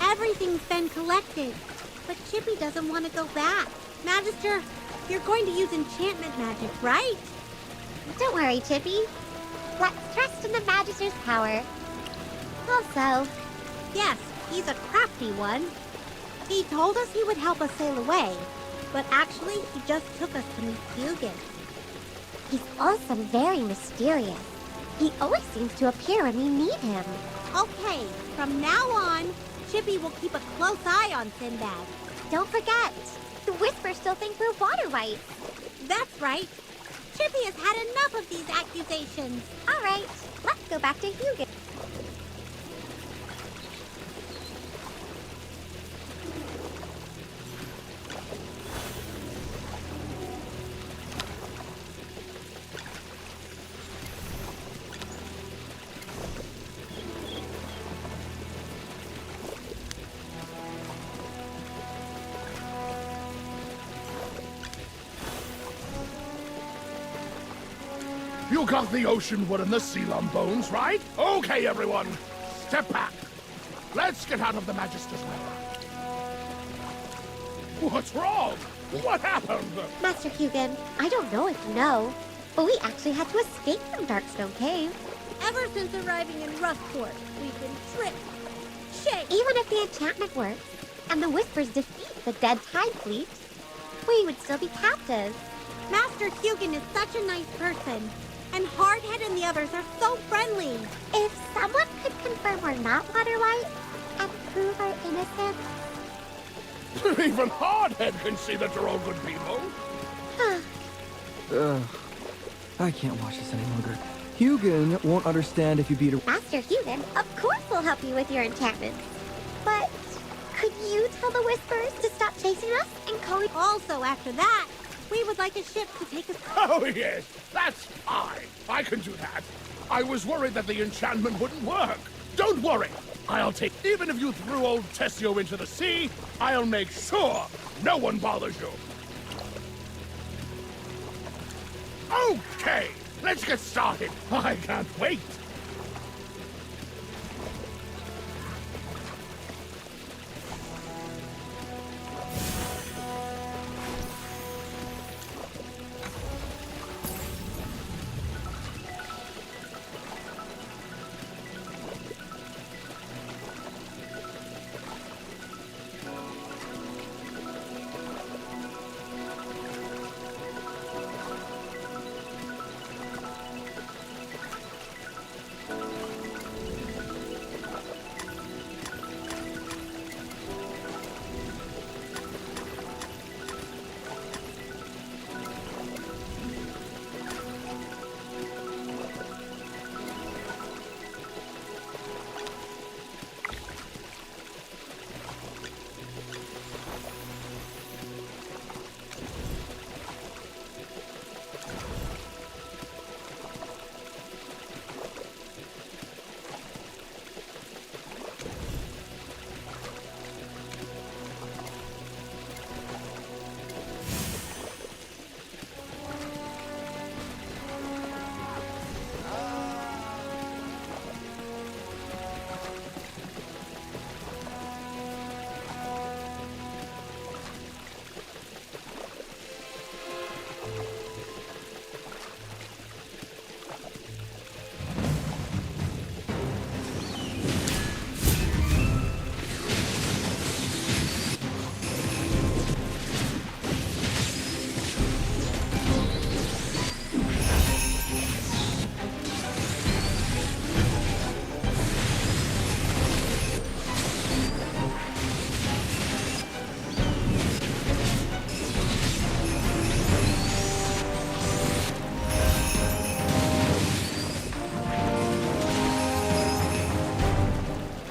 Everything's been collected, but Chippy doesn't want to go back. Magister, you're going to use enchantment magic, right? Don't worry, Chippy. Let's trust in the Magister's power. Also, yes, he's a crafty one. He told us he would help us sail away, but actually he just took us to meet Hugin. he's also very mysterious. He always seems to appear when we need him. Okay, from now on, Chippy will keep a close eye on Sinbad. Don't forget, the Whispers still think we're water wights. That's right. Chippy has had enough of these accusations. All right, let's go back to Hugin. You got the ocean wood and the sea lum bones, right? Okay, everyone. Step back. Let's get out of the Magister's way. What's wrong? What happened? Master Hugin, I don't know if you know, but we actually had to escape from Darkstone Cave. Ever since arriving in Rustport, we've been tricked, shaked. Even if the enchantment works, and the Whispers defeat the Dead Tide fleet, we would still be captives. Master Hugin is such a nice person, and Hardhead and the others are so friendly. If someone could confirm we're not water white and prove our innocence... Even Hardhead can see that you're all good people. I can't watch this any longer. Hugin won't understand if you beat her. Master Hugin, of course we'll help you with your enchantments. But could you tell the Whispers to stop chasing us and call it... Also, after that, we would like a ship to take us... Oh, yes. That's fine. I can do that. I was worried that the enchantment wouldn't work. Don't worry. I'll take... Even if you threw old Tessio into the sea, I'll make sure no one bothers you. Okay, let's get started. I can't wait.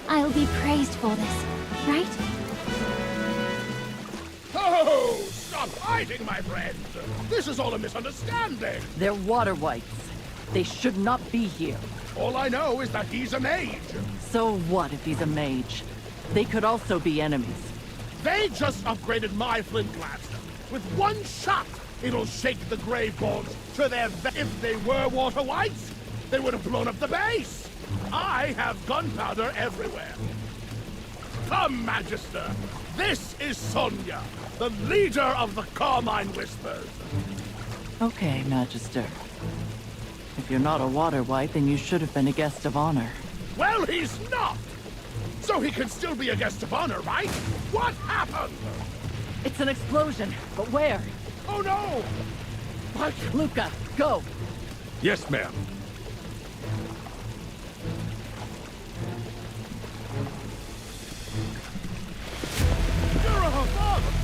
I'll be praised for this, right? Oh, stop hiding, my friend. This is all a misunderstanding. They're water whites. They should not be here. All I know is that he's a mage. So what if he's a mage? They could also be enemies. They just upgraded my flint blast. With one shot, it'll shake the Graveborns to their... If they were water whites, they would have blown up the base. I have gunpowder everywhere. Come, Magister. This is Sonia, the leader of the Carmine Whispers. Okay, Magister. If you're not a water white, then you should have been a guest of honor. Well, he's not. So he can still be a guest of honor, right? What happened? It's an explosion, but where? Oh, no! Luca, go! Yes, ma'am.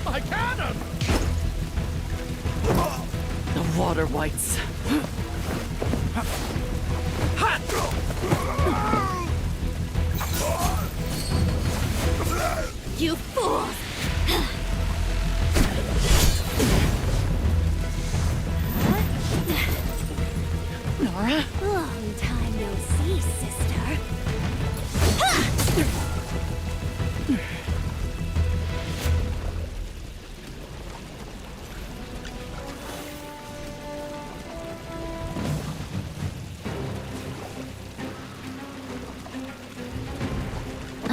My cannon! The water whites. You fools! Nora? Long time no see, sister.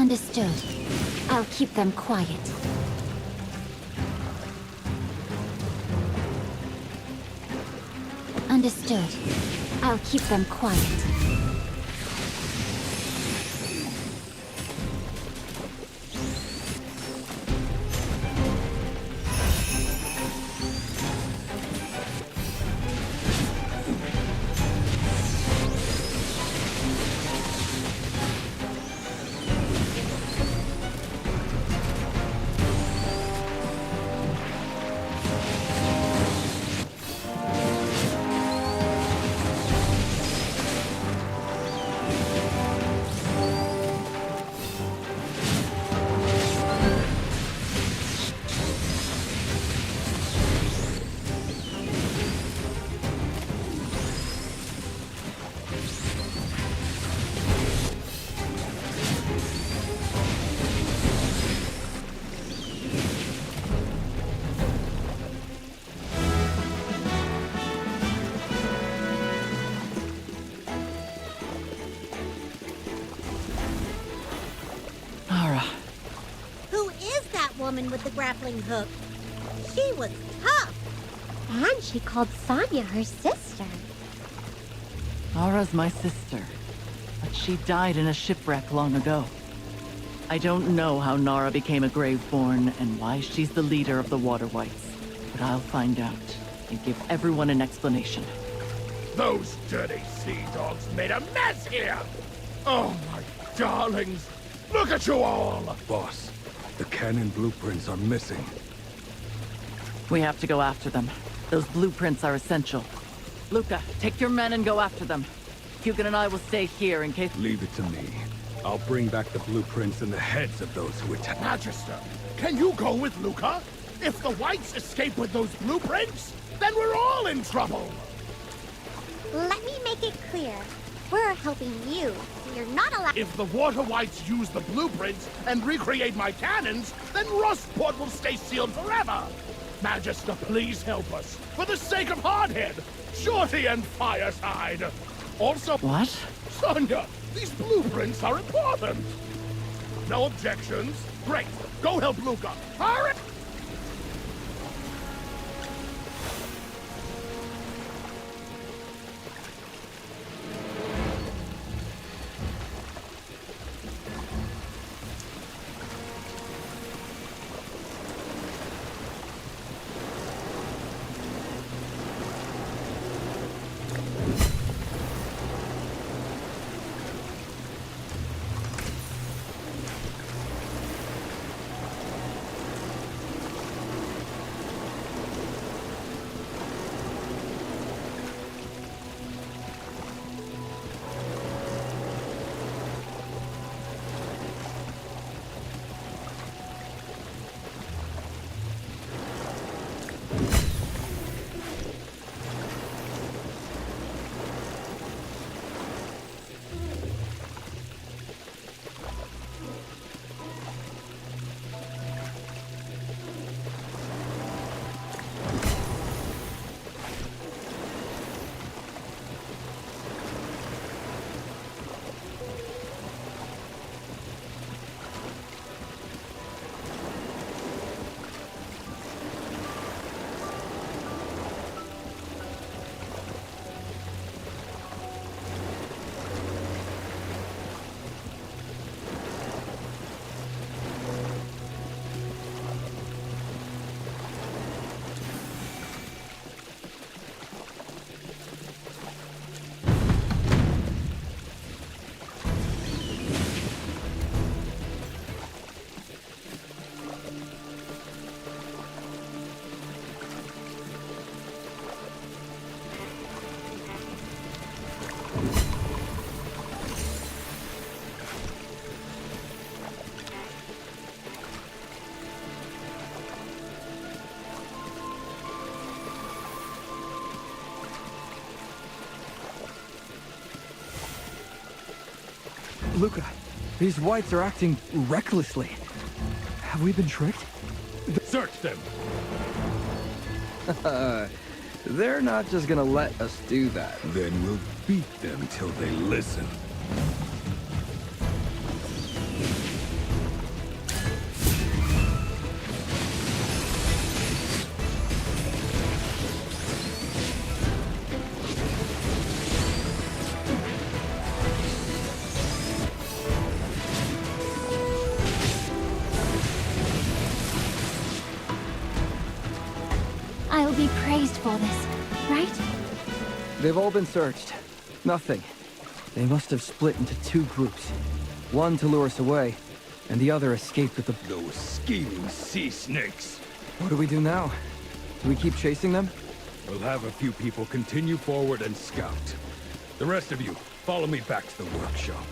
Understood. I'll keep them quiet. Understood. I'll keep them quiet. Woman with the grappling hook. She was tough. And she called Sonya her sister. Ara's my sister, but she died in a shipwreck long ago. I don't know how Nara became a Graveborn and why she's the leader of the Water Whites, but I'll find out and give everyone an explanation. Those dirty sea dogs made a mess here! Oh, my darlings! Look at you all! Boss, the cannon blueprints are missing. We have to go after them. Those blueprints are essential. Luca, take your men and go after them. Hugo and I will stay here in case— Leave it to me. I'll bring back the blueprints and the heads of those who attack. Magister, can you go with Luca? If the Whites escape with those blueprints, then we're all in trouble! Let me make it clear. We're helping you, so you're not allowed— If the Water Whites use the blueprints and recreate my cannons, then Rustport will stay sealed forever! Magister, please help us, for the sake of Hardhead, Shorty, and Fireside! Also— What? Sonya, these blueprints are important! No objections? Great! Go help Luca! Hurry! Luca, these Whites are acting recklessly. Have we been tricked? Search them! They're not just gonna let us do that. Then we'll beat them till they listen. I'll be praised for this, right? They've all been searched. Nothing. They must have split into two groups. One to lure us away, and the other escaped with the... Those scheming sea snakes. What do we do now? Do we keep chasing them? We'll have a few people continue forward and scout. The rest of you, follow me back to the workshop.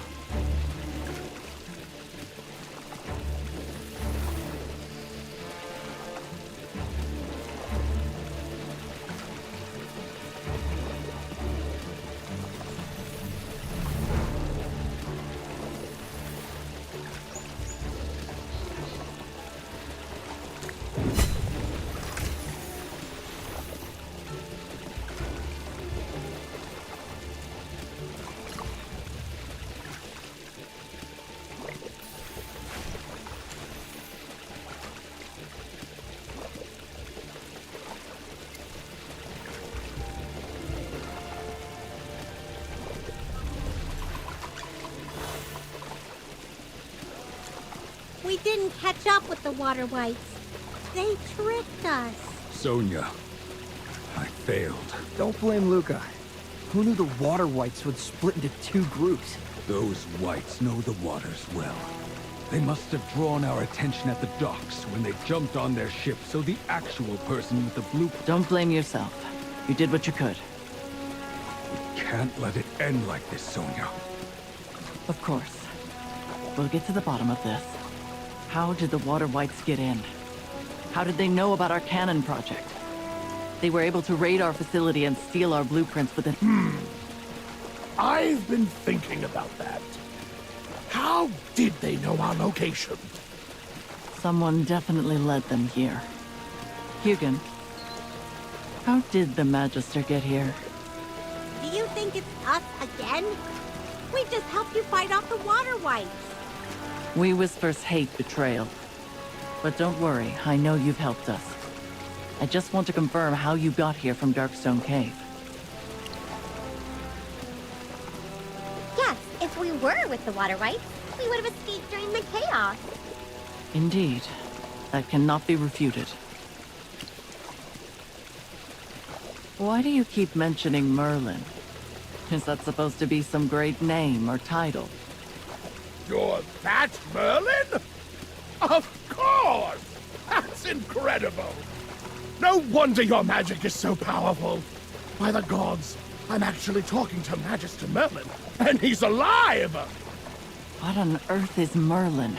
We didn't catch up with the water whites. They tricked us. Sonia, I failed. Don't blame Luca. Who knew the water whites would split into two groups? Those whites know the waters well. They must have drawn our attention at the docks when they jumped on their ship, so the actual person with the blue... Don't blame yourself. You did what you could. We can't let it end like this, Sonia. Of course. We'll get to the bottom of this. How did the water whites get in? How did they know about our cannon project? They were able to raid our facility and steal our blueprints within... I've been thinking about that. How did they know our location? Someone definitely led them here. Hugin, how did the Magister get here? Do you think it's us again? We just helped you fight off the water whites. We Whispers hate betrayal. But don't worry, I know you've helped us. I just want to confirm how you got here from Darkstone Cave. Yes, if we were with the water whites, we would have escaped during the chaos. Indeed. That cannot be refuted. Why do you keep mentioning Merlin? Is that supposed to be some great name or title? You're that Merlin? Of course! That's incredible! No wonder your magic is so powerful. By the gods, I'm actually talking to Magister Merlin, and he's alive! What on earth is Merlin?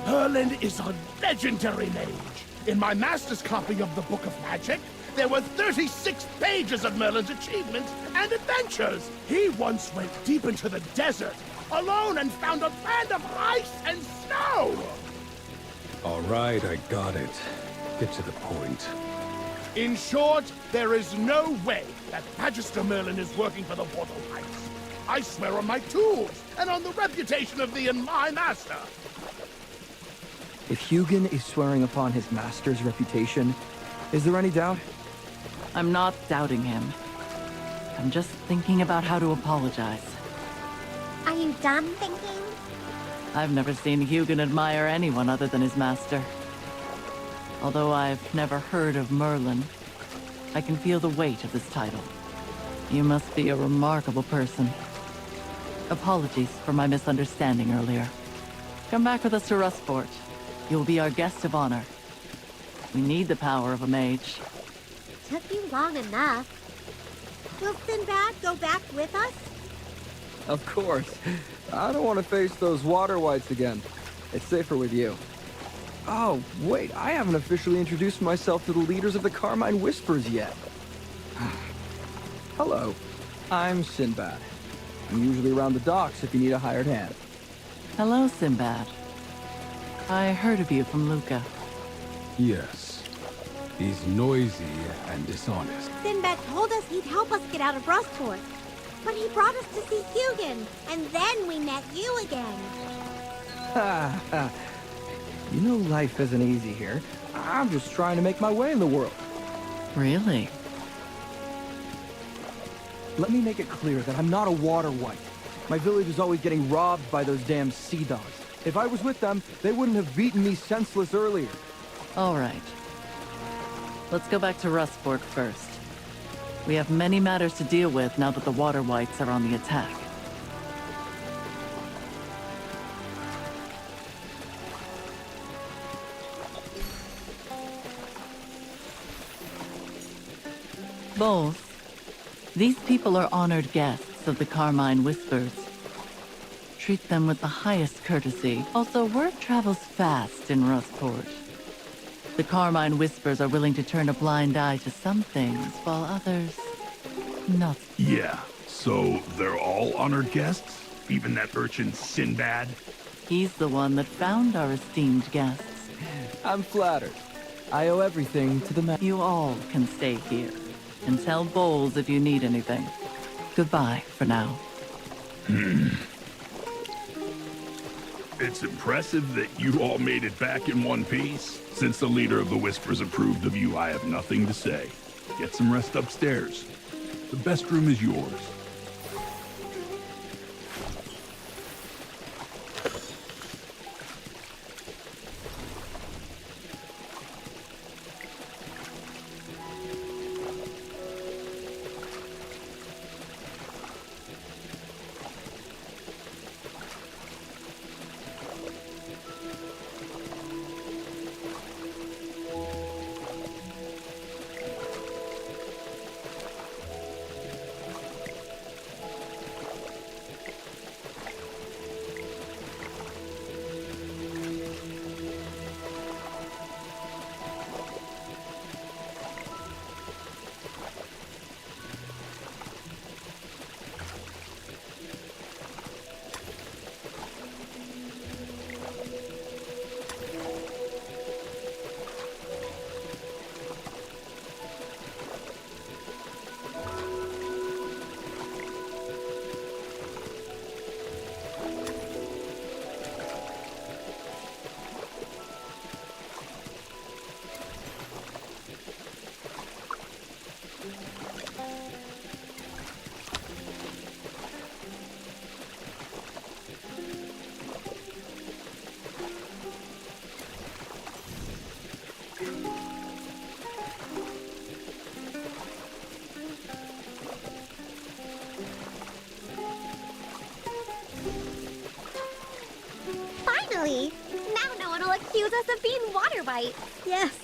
Merlin is a legendary mage. In my master's copy of the Book of Magic, there were 36 pages of Merlin's achievements and adventures. He once went deep into the desert, alone, and found a land of ice and snow! All right, I got it. Get to the point. In short, there is no way that Magister Merlin is working for the Water Whites. I swear on my tools, and on the reputation of thee and my master. If Hugin is swearing upon his master's reputation, is there any doubt? I'm not doubting him. I'm just thinking about how to apologize. Are you done thinking? I've never seen Hugin admire anyone other than his master. Although I've never heard of Merlin, I can feel the weight of this title. You must be a remarkable person. Apologies for my misunderstanding earlier. Come back with us to Rustport. You'll be our guest of honor. We need the power of a mage. Took you long enough. Will Sinbad go back with us? Of course. I don't want to face those water whites again. It's safer with you. Oh, wait, I haven't officially introduced myself to the leaders of the Carmine Whispers yet. Hello, I'm Sinbad. I'm usually around the docks if you need a hired hand. Hello, Sinbad. I heard of you from Luca. Yes. He's noisy and dishonest. Sinbad told us he'd help us get out of Rustport. But he brought us to see Hugin, and then we met you again. Ha ha. You know life isn't easy here. I'm just trying to make my way in the world. Really? Let me make it clear that I'm not a water white. My village is always getting robbed by those damn sea dogs. If I was with them, they wouldn't have beaten me senseless earlier. All right. Let's go back to Rustport first. We have many matters to deal with now that the Water Whites are on the attack. Bowles, these people are honored guests of the Carmine Whispers. Treat them with the highest courtesy. Also, word travels fast in Rustport. The Carmine Whispers are willing to turn a blind eye to some things, while others, not. Yeah, so they're all honored guests? Even that urchin Sinbad? He's the one that found our esteemed guests. I'm flattered. I owe everything to the man. You all can stay here. And tell Bowles if you need anything. Goodbye for now. It's impressive that you all made it back in one piece. Since the leader of the Whispers approved of you, I have nothing to say. Get some rest upstairs. The best room is yours. Finally! Now no one will accuse us of being water white. Yes.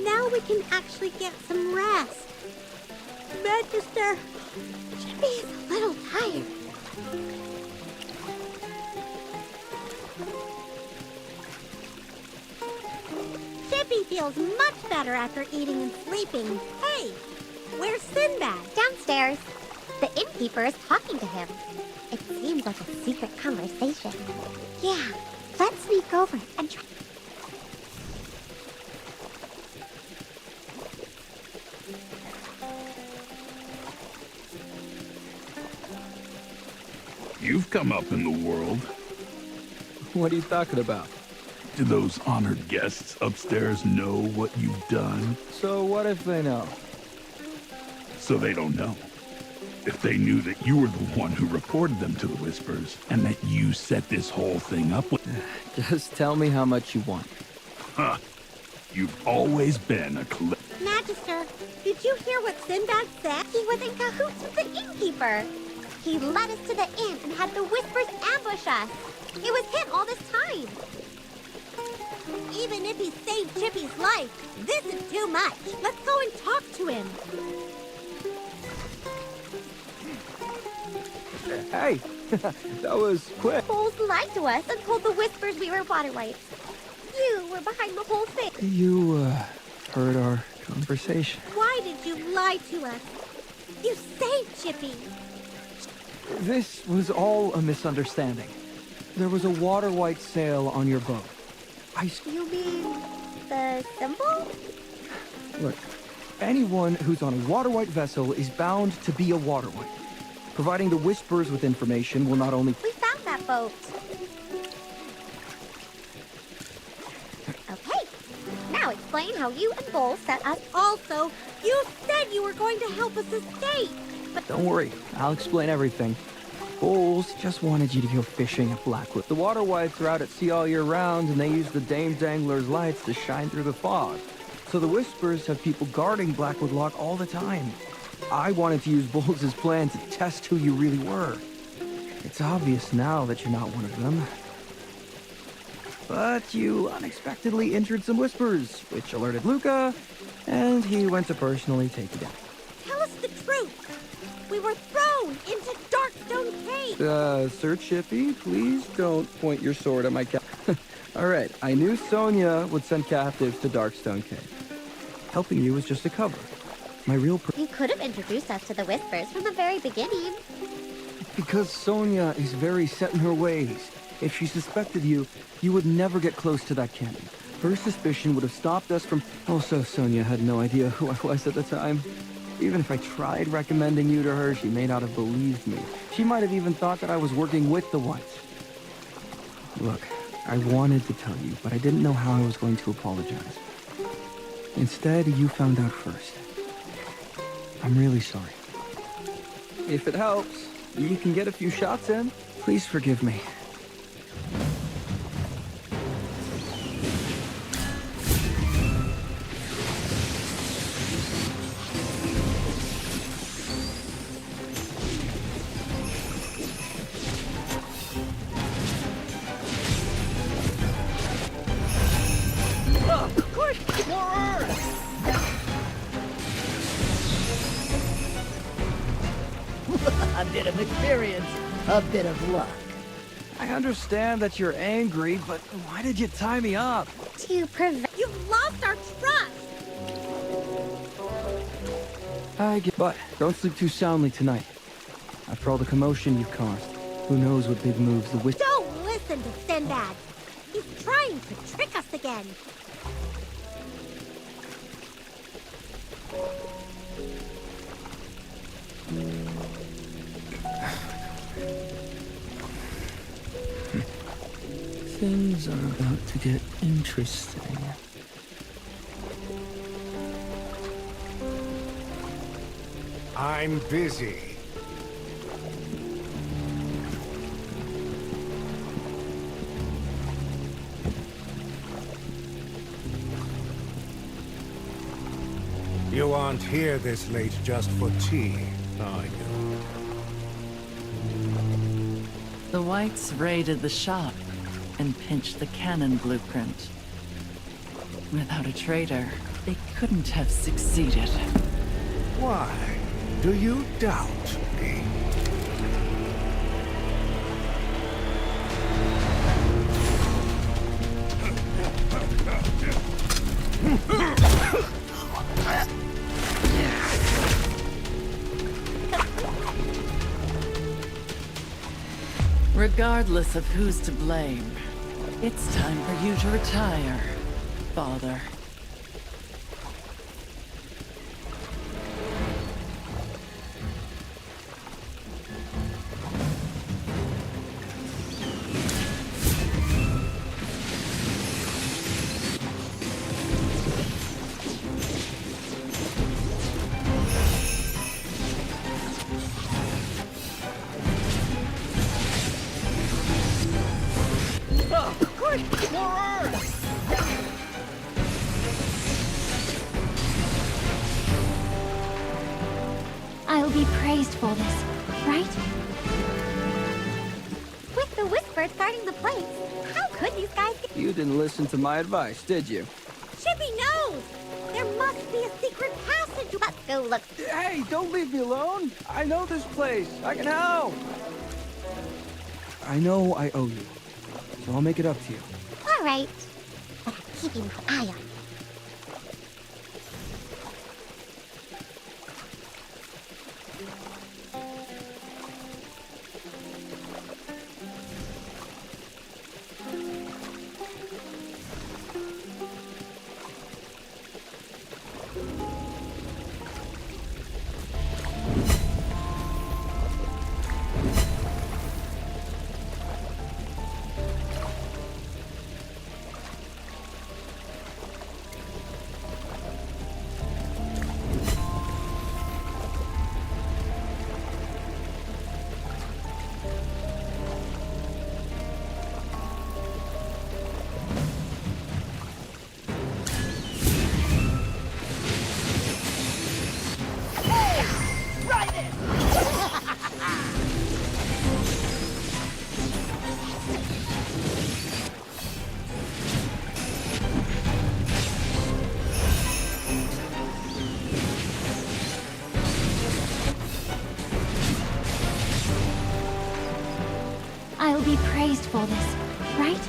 Now we can actually get some rest. Magister, Chippy's a little tired. Chippy feels much better after eating and sleeping. Hey, where's Sinbad? Downstairs. The innkeeper is talking to him. It seems like a secret conversation. Yeah, let's sneak over and try. You've come up in the world. What are you talking about? Do those honored guests upstairs know what you've done? So what if they know? So they don't know. If they knew that you were the one who reported them to the Whispers, and that you set this whole thing up with... Just tell me how much you want. Huh. You've always been a Magister, did you hear what Sinbad said? He was in cahoots with the innkeeper. He led us to the inn and had the Whispers ambush us. It was him all this time. Even if he saved Chippy's life, this is too much. Let's go and talk to him. Hey, that was quick. Bowles lied to us and told the Whispers we were water whites. You were behind the whole thing. You, heard our conversation. Why did you lie to us? You saved Chippy. This was all a misunderstanding. There was a water white sail on your boat. You mean the symbol? Look, anyone who's on a water white vessel is bound to be a water white. Providing the Whispers with information will not only... We found that boat. Okay. Now explain how you and Bowles set us... Also, you said you were going to help us escape. But Don't worry, I'll explain everything. Bowles just wanted you to go fishing at Blackwood. The water whites are out at sea all year round, and they use the Dame Dangler's lights to shine through the fog. So the Whispers have people guarding Blackwood Lock all the time. I wanted to use Bowles' plan to test who you really were. It's obvious now that you're not one of them. But you unexpectedly injured some Whispers, which alerted Luca, and he went to personally take you down. Tell us the truth. We were thrown into Darkstone Cave. Sir Chippy, please don't point your sword at my cat. All right, I knew Sonia would send captives to Darkstone Cave. Helping you was just a cover. My real You could have introduced us to the Whispers from the very beginning. Because Sonia is very set in her ways. If she suspected you, you would never get close to that cannon. Her suspicion would have stopped us from... Also, Sonia had no idea who I was at the time. Even if I tried recommending you to her, she may not have believed me. She might have even thought that I was working with the Whites. Look, I wanted to tell you, but I didn't know how I was going to apologize. Instead, you found out first. I'm really sorry. If it helps, you can get a few shots in. Please forgive me. Quick! More earth! A bit of experience, a bit of luck. I understand that you're angry, but why did you tie me up? To prevent... You've lost our trust! But don't sleep too soundly tonight. After all the commotion you've caused, who knows what big moves the witch... Don't listen to Sinbad! He's trying to trick us again! Things are about to get interesting. I'm busy. You aren't here this late just for tea, are you? The Whites raided the shop and pinched the cannon blueprint. Without a traitor, they couldn't have succeeded. Why? Do you doubt me? Regardless of who's to blame, it's time for you to retire, Father. Quick! More earth! I'll be praised for this, right? With the Whispers guarding the place, how could these guys get... You didn't listen to my advice, did you? Chippy knows! There must be a secret passage! Let's go look. Hey, don't leave me alone! I know this place! I can help! I know I owe you, so I'll make it up to you. All right. But I'm keeping my eye on you. be praised for this, right?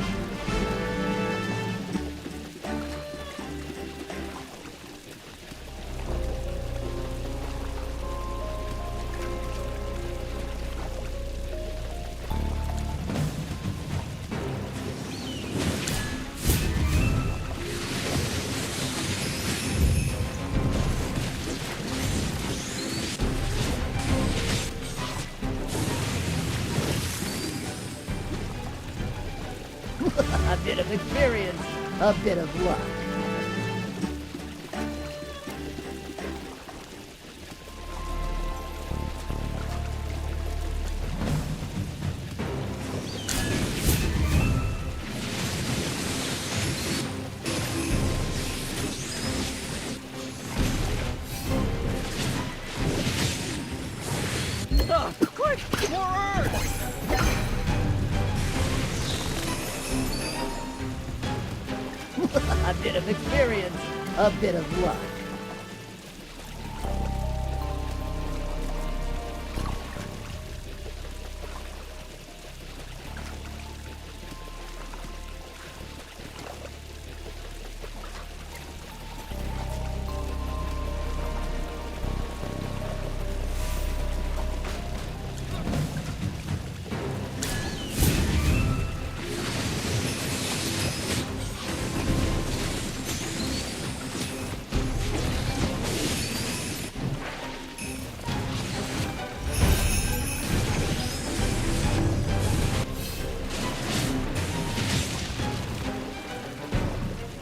A bit of experience, a bit of luck. Quick! More earth! A bit of experience, a bit of luck.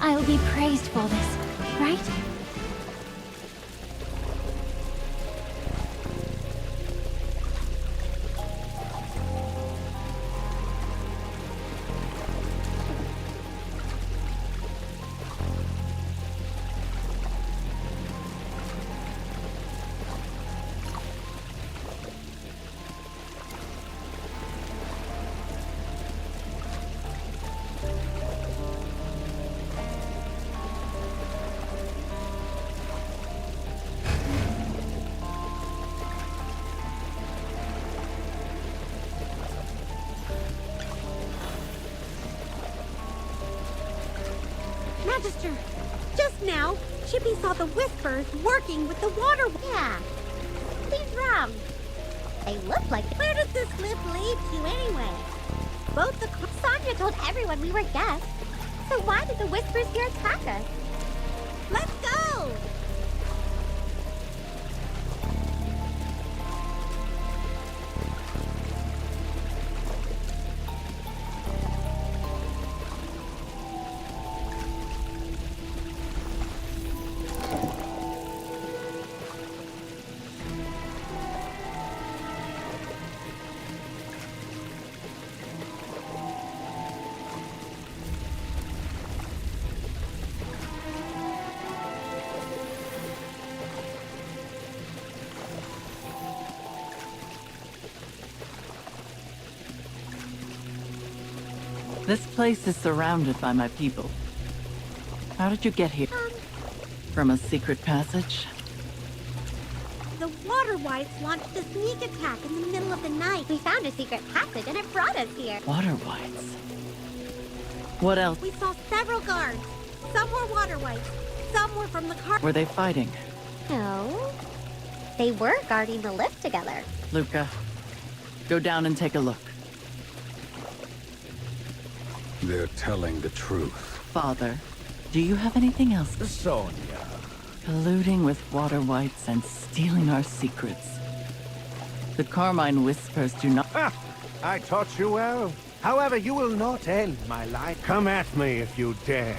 I'll be praised for this, right? Magister, just now, Chippy saw the Whispers working with the water. Yeah, he's wrong. They look like... Where does this lift lead to anyway? Both the... Sonya told everyone we were guests. So why did the Whispers here attack us? Let's go! This place is surrounded by my people. How did you get here? From a secret passage? The Water Whites launched a sneak attack in the middle of the night. We found a secret passage and it brought us here. Water Whites? What else? We saw several guards. Some were Water Whites. Some were from the car. Were they fighting? No. They were guarding the lift together. Luca, go down and take a look. They're telling the truth. Father, do you have anything else? Sonya. Colluding with Water Whites and stealing our secrets. The Carmine Whispers do not... Ha! I taught you well. However, you will not end my life. Come at me if you dare.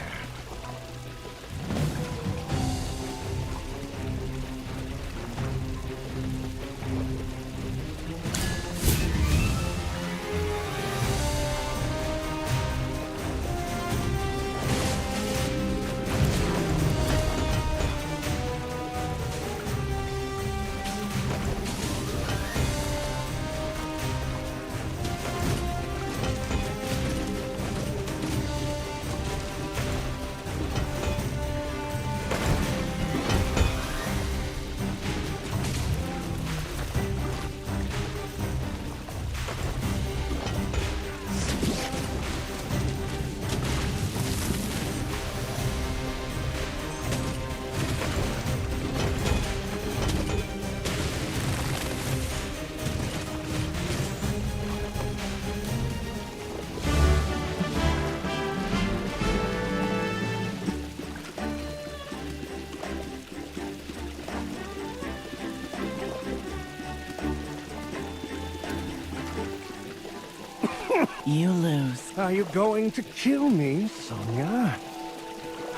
You lose. Are you going to kill me, Sonia?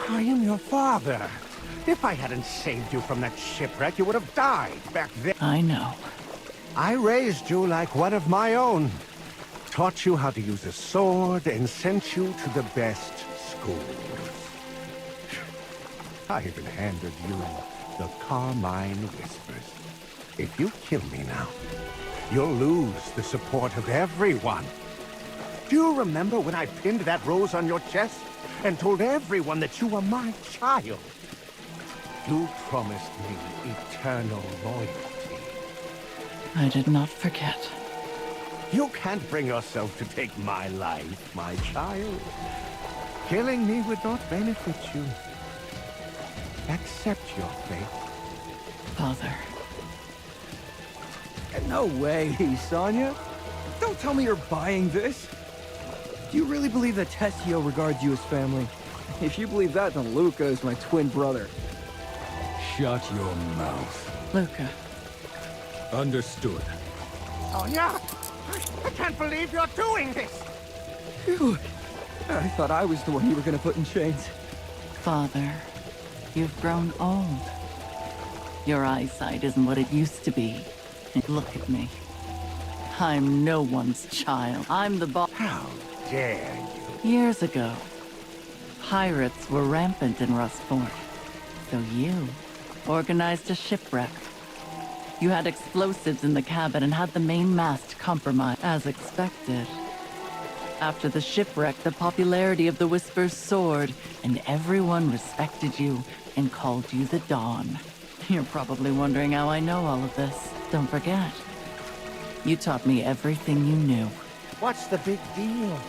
I am your father. If I hadn't saved you from that shipwreck, you would have died back then. I know. I raised you like one of my own. Taught you how to use a sword and sent you to the best schools. I even handed you the Carmine Whispers. If you kill me now, you'll lose the support of everyone. Do you remember when I pinned that rose on your chest and told everyone that you were my child? You promised me eternal loyalty. I did not forget. You can't bring yourself to take my life, my child. Killing me would not benefit you. Accept your fate. Father. No way, Sonia. Don't tell me you're buying this. Do you really believe that Tessio regards you as family? If you believe that, then Luca is my twin brother. Shut your mouth. Luca. Understood. Sonia! I can't believe you're doing this! Dude, I thought I was the one you were gonna put in chains. Father, you've grown old. Your eyesight isn't what it used to be. And look at me. I'm no one's child. I'm the boss. How dare you? Years ago, pirates were rampant in Rustport. So you organized a shipwreck. You had explosives in the cabin and had the main mast compromised, as expected. After the shipwreck, the popularity of the Whispers soared, and everyone respected you and called you the Dawn. You're probably wondering how I know all of this. Don't forget, you taught me everything you knew. What's the big deal?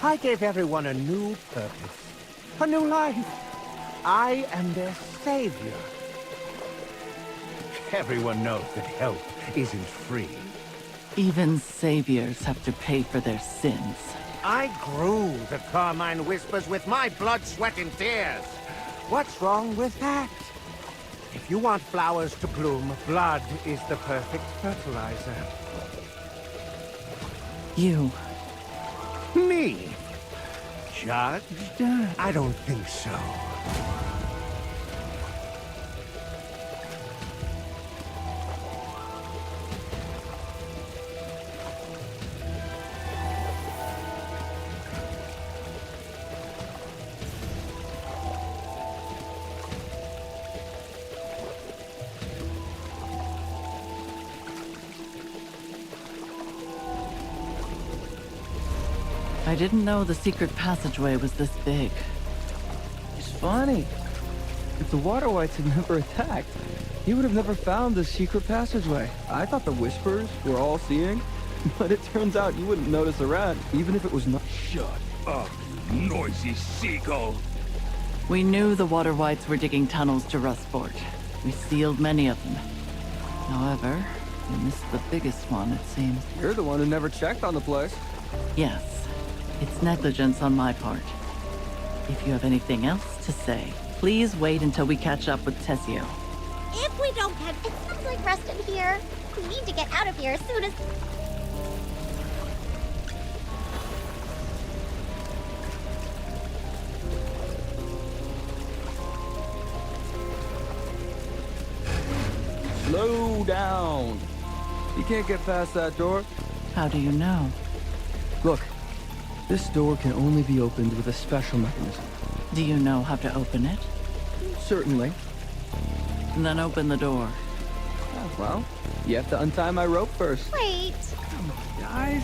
I gave everyone a new purpose, a new life. I am their savior. Everyone knows that help isn't free. Even saviors have to pay for their sins. I grew the Carmine Whispers with my blood, sweat, and tears. What's wrong with that? If you want flowers to bloom, blood is the perfect fertilizer. You. Me? Judged? I don't think so. I didn't know the secret passageway was this big. It's funny. If the Water Whites had never attacked, you would have never found this secret passageway. I thought the Whispers were all-seeing, but it turns out you wouldn't notice a rat, even if it was not. Shut up, you noisy seagull. We knew the Water Whites were digging tunnels to Rustport. We sealed many of them. However, we missed the biggest one, it seems. You're the one who never checked on the place. Yes. It's negligence on my part. If you have anything else to say, please wait until we catch up with Tessio. If we don't catch... It sounds like rust in here. We need to get out of here as soon as... Slow down. You can't get past that door. How do you know? Look, this door can only be opened with a special mechanism. Do you know how to open it? Certainly. Then open the door. Well, you have to untie my rope first. Wait. Come on, guys.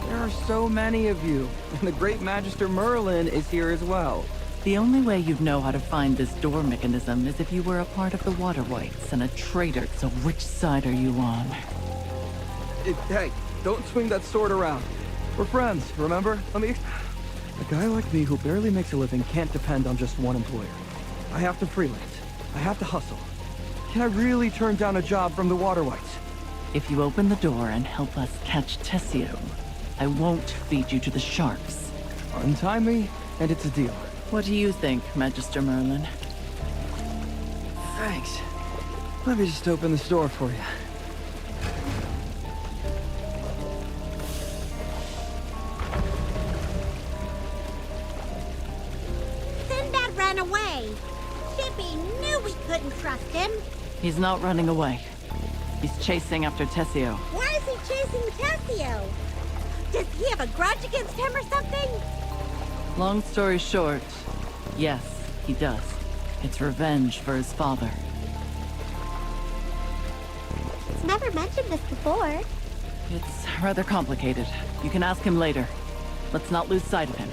There are so many of you. And the great Magister Merlin is here as well. The only way you'd know how to find this door mechanism is if you were a part of the Water Whites and a traitor. So which side are you on? Hey, don't swing that sword around. We're friends, remember? A guy like me who barely makes a living can't depend on just one employer. I have to freelance. I have to hustle. Can I really turn down a job from the Water Whites? If you open the door and help us catch Tessio, I won't feed you to the sharks. Untie me, and it's a deal. What do you think, Magister Merlin? Thanks. Let me just open this door for you. Chippy knew we couldn't trust him. He's not running away. He's chasing after Tessio. Why is he chasing Tessio? Does he have a grudge against him or something? Long story short, yes, he does. It's revenge for his father. He's never mentioned this before. It's rather complicated. You can ask him later. Let's not lose sight of him.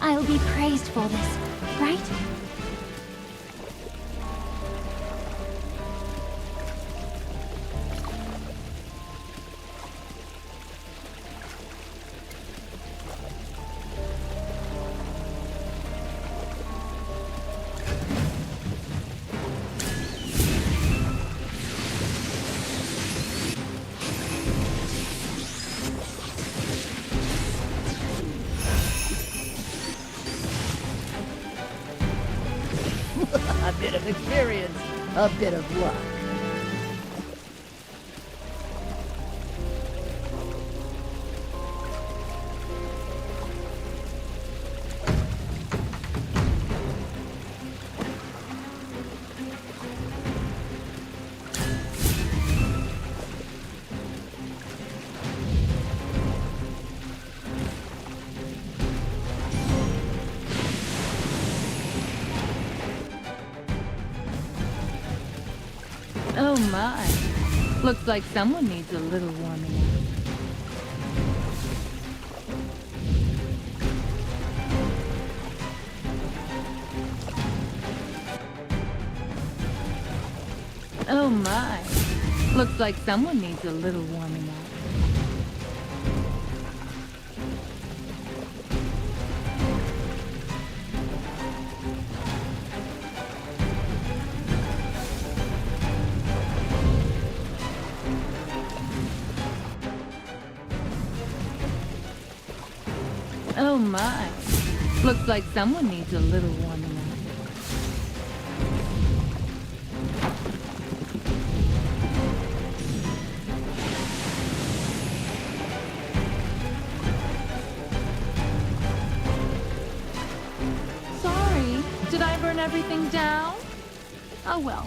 I'll be praised for this, right? A bit of experience, a bit of luck. Oh my. Looks like someone needs a little warming up. Oh my. Looks like someone needs a little warming up. Oh my. Looks like someone needs a little warming up. Sorry, did I burn everything down? Oh well.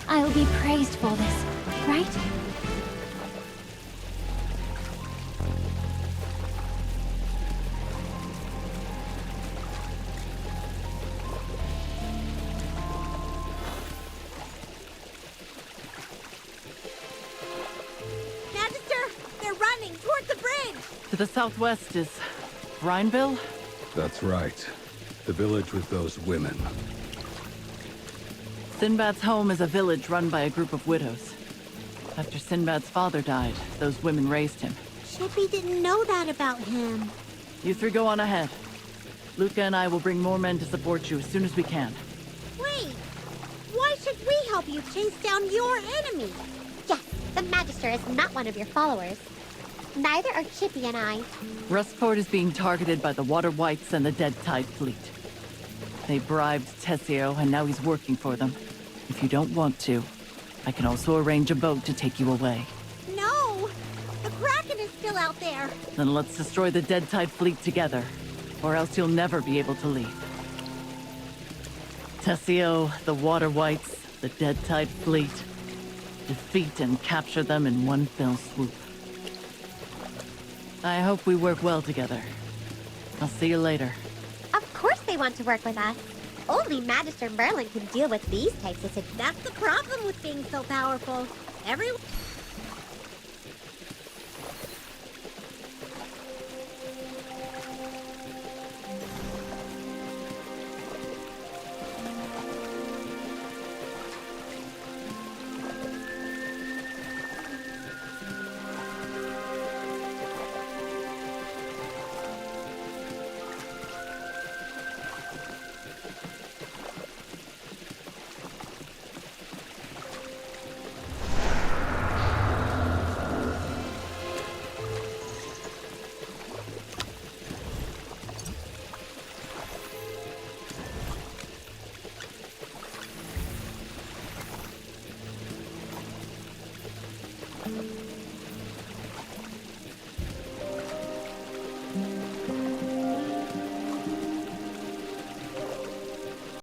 I'll be praised for this, right? Magister, they're running towards the bridge! To the southwest is Rhineville? That's right. The village with those women. Sinbad's home is a village run by a group of widows. After Sinbad's father died, those women raised him. Chippy didn't know that about him. You three go on ahead. Luca and I will bring more men to support you as soon as we can. Wait, why should we help you chase down your enemy. Yes, the Magister is not one of your followers. Neither are Chippy and I. Rustport is being targeted by the Water Whites and the Dead Tide Fleet. They bribed Tessio, and now he's working for them. If you don't want to, I can also arrange a boat to take you away. No! The Kraken is still out there. Then let's destroy the Dead Tide Fleet together, or else you'll never be able to leave. Tessio, the Water Whites, the Dead Tide Fleet. Defeat and capture them in one fell swoop. I hope we work well together. I'll see you later. Of course they want to work with us. Only Magister Merlin can deal with these types of situations. That's the problem with being so powerful. Everyone...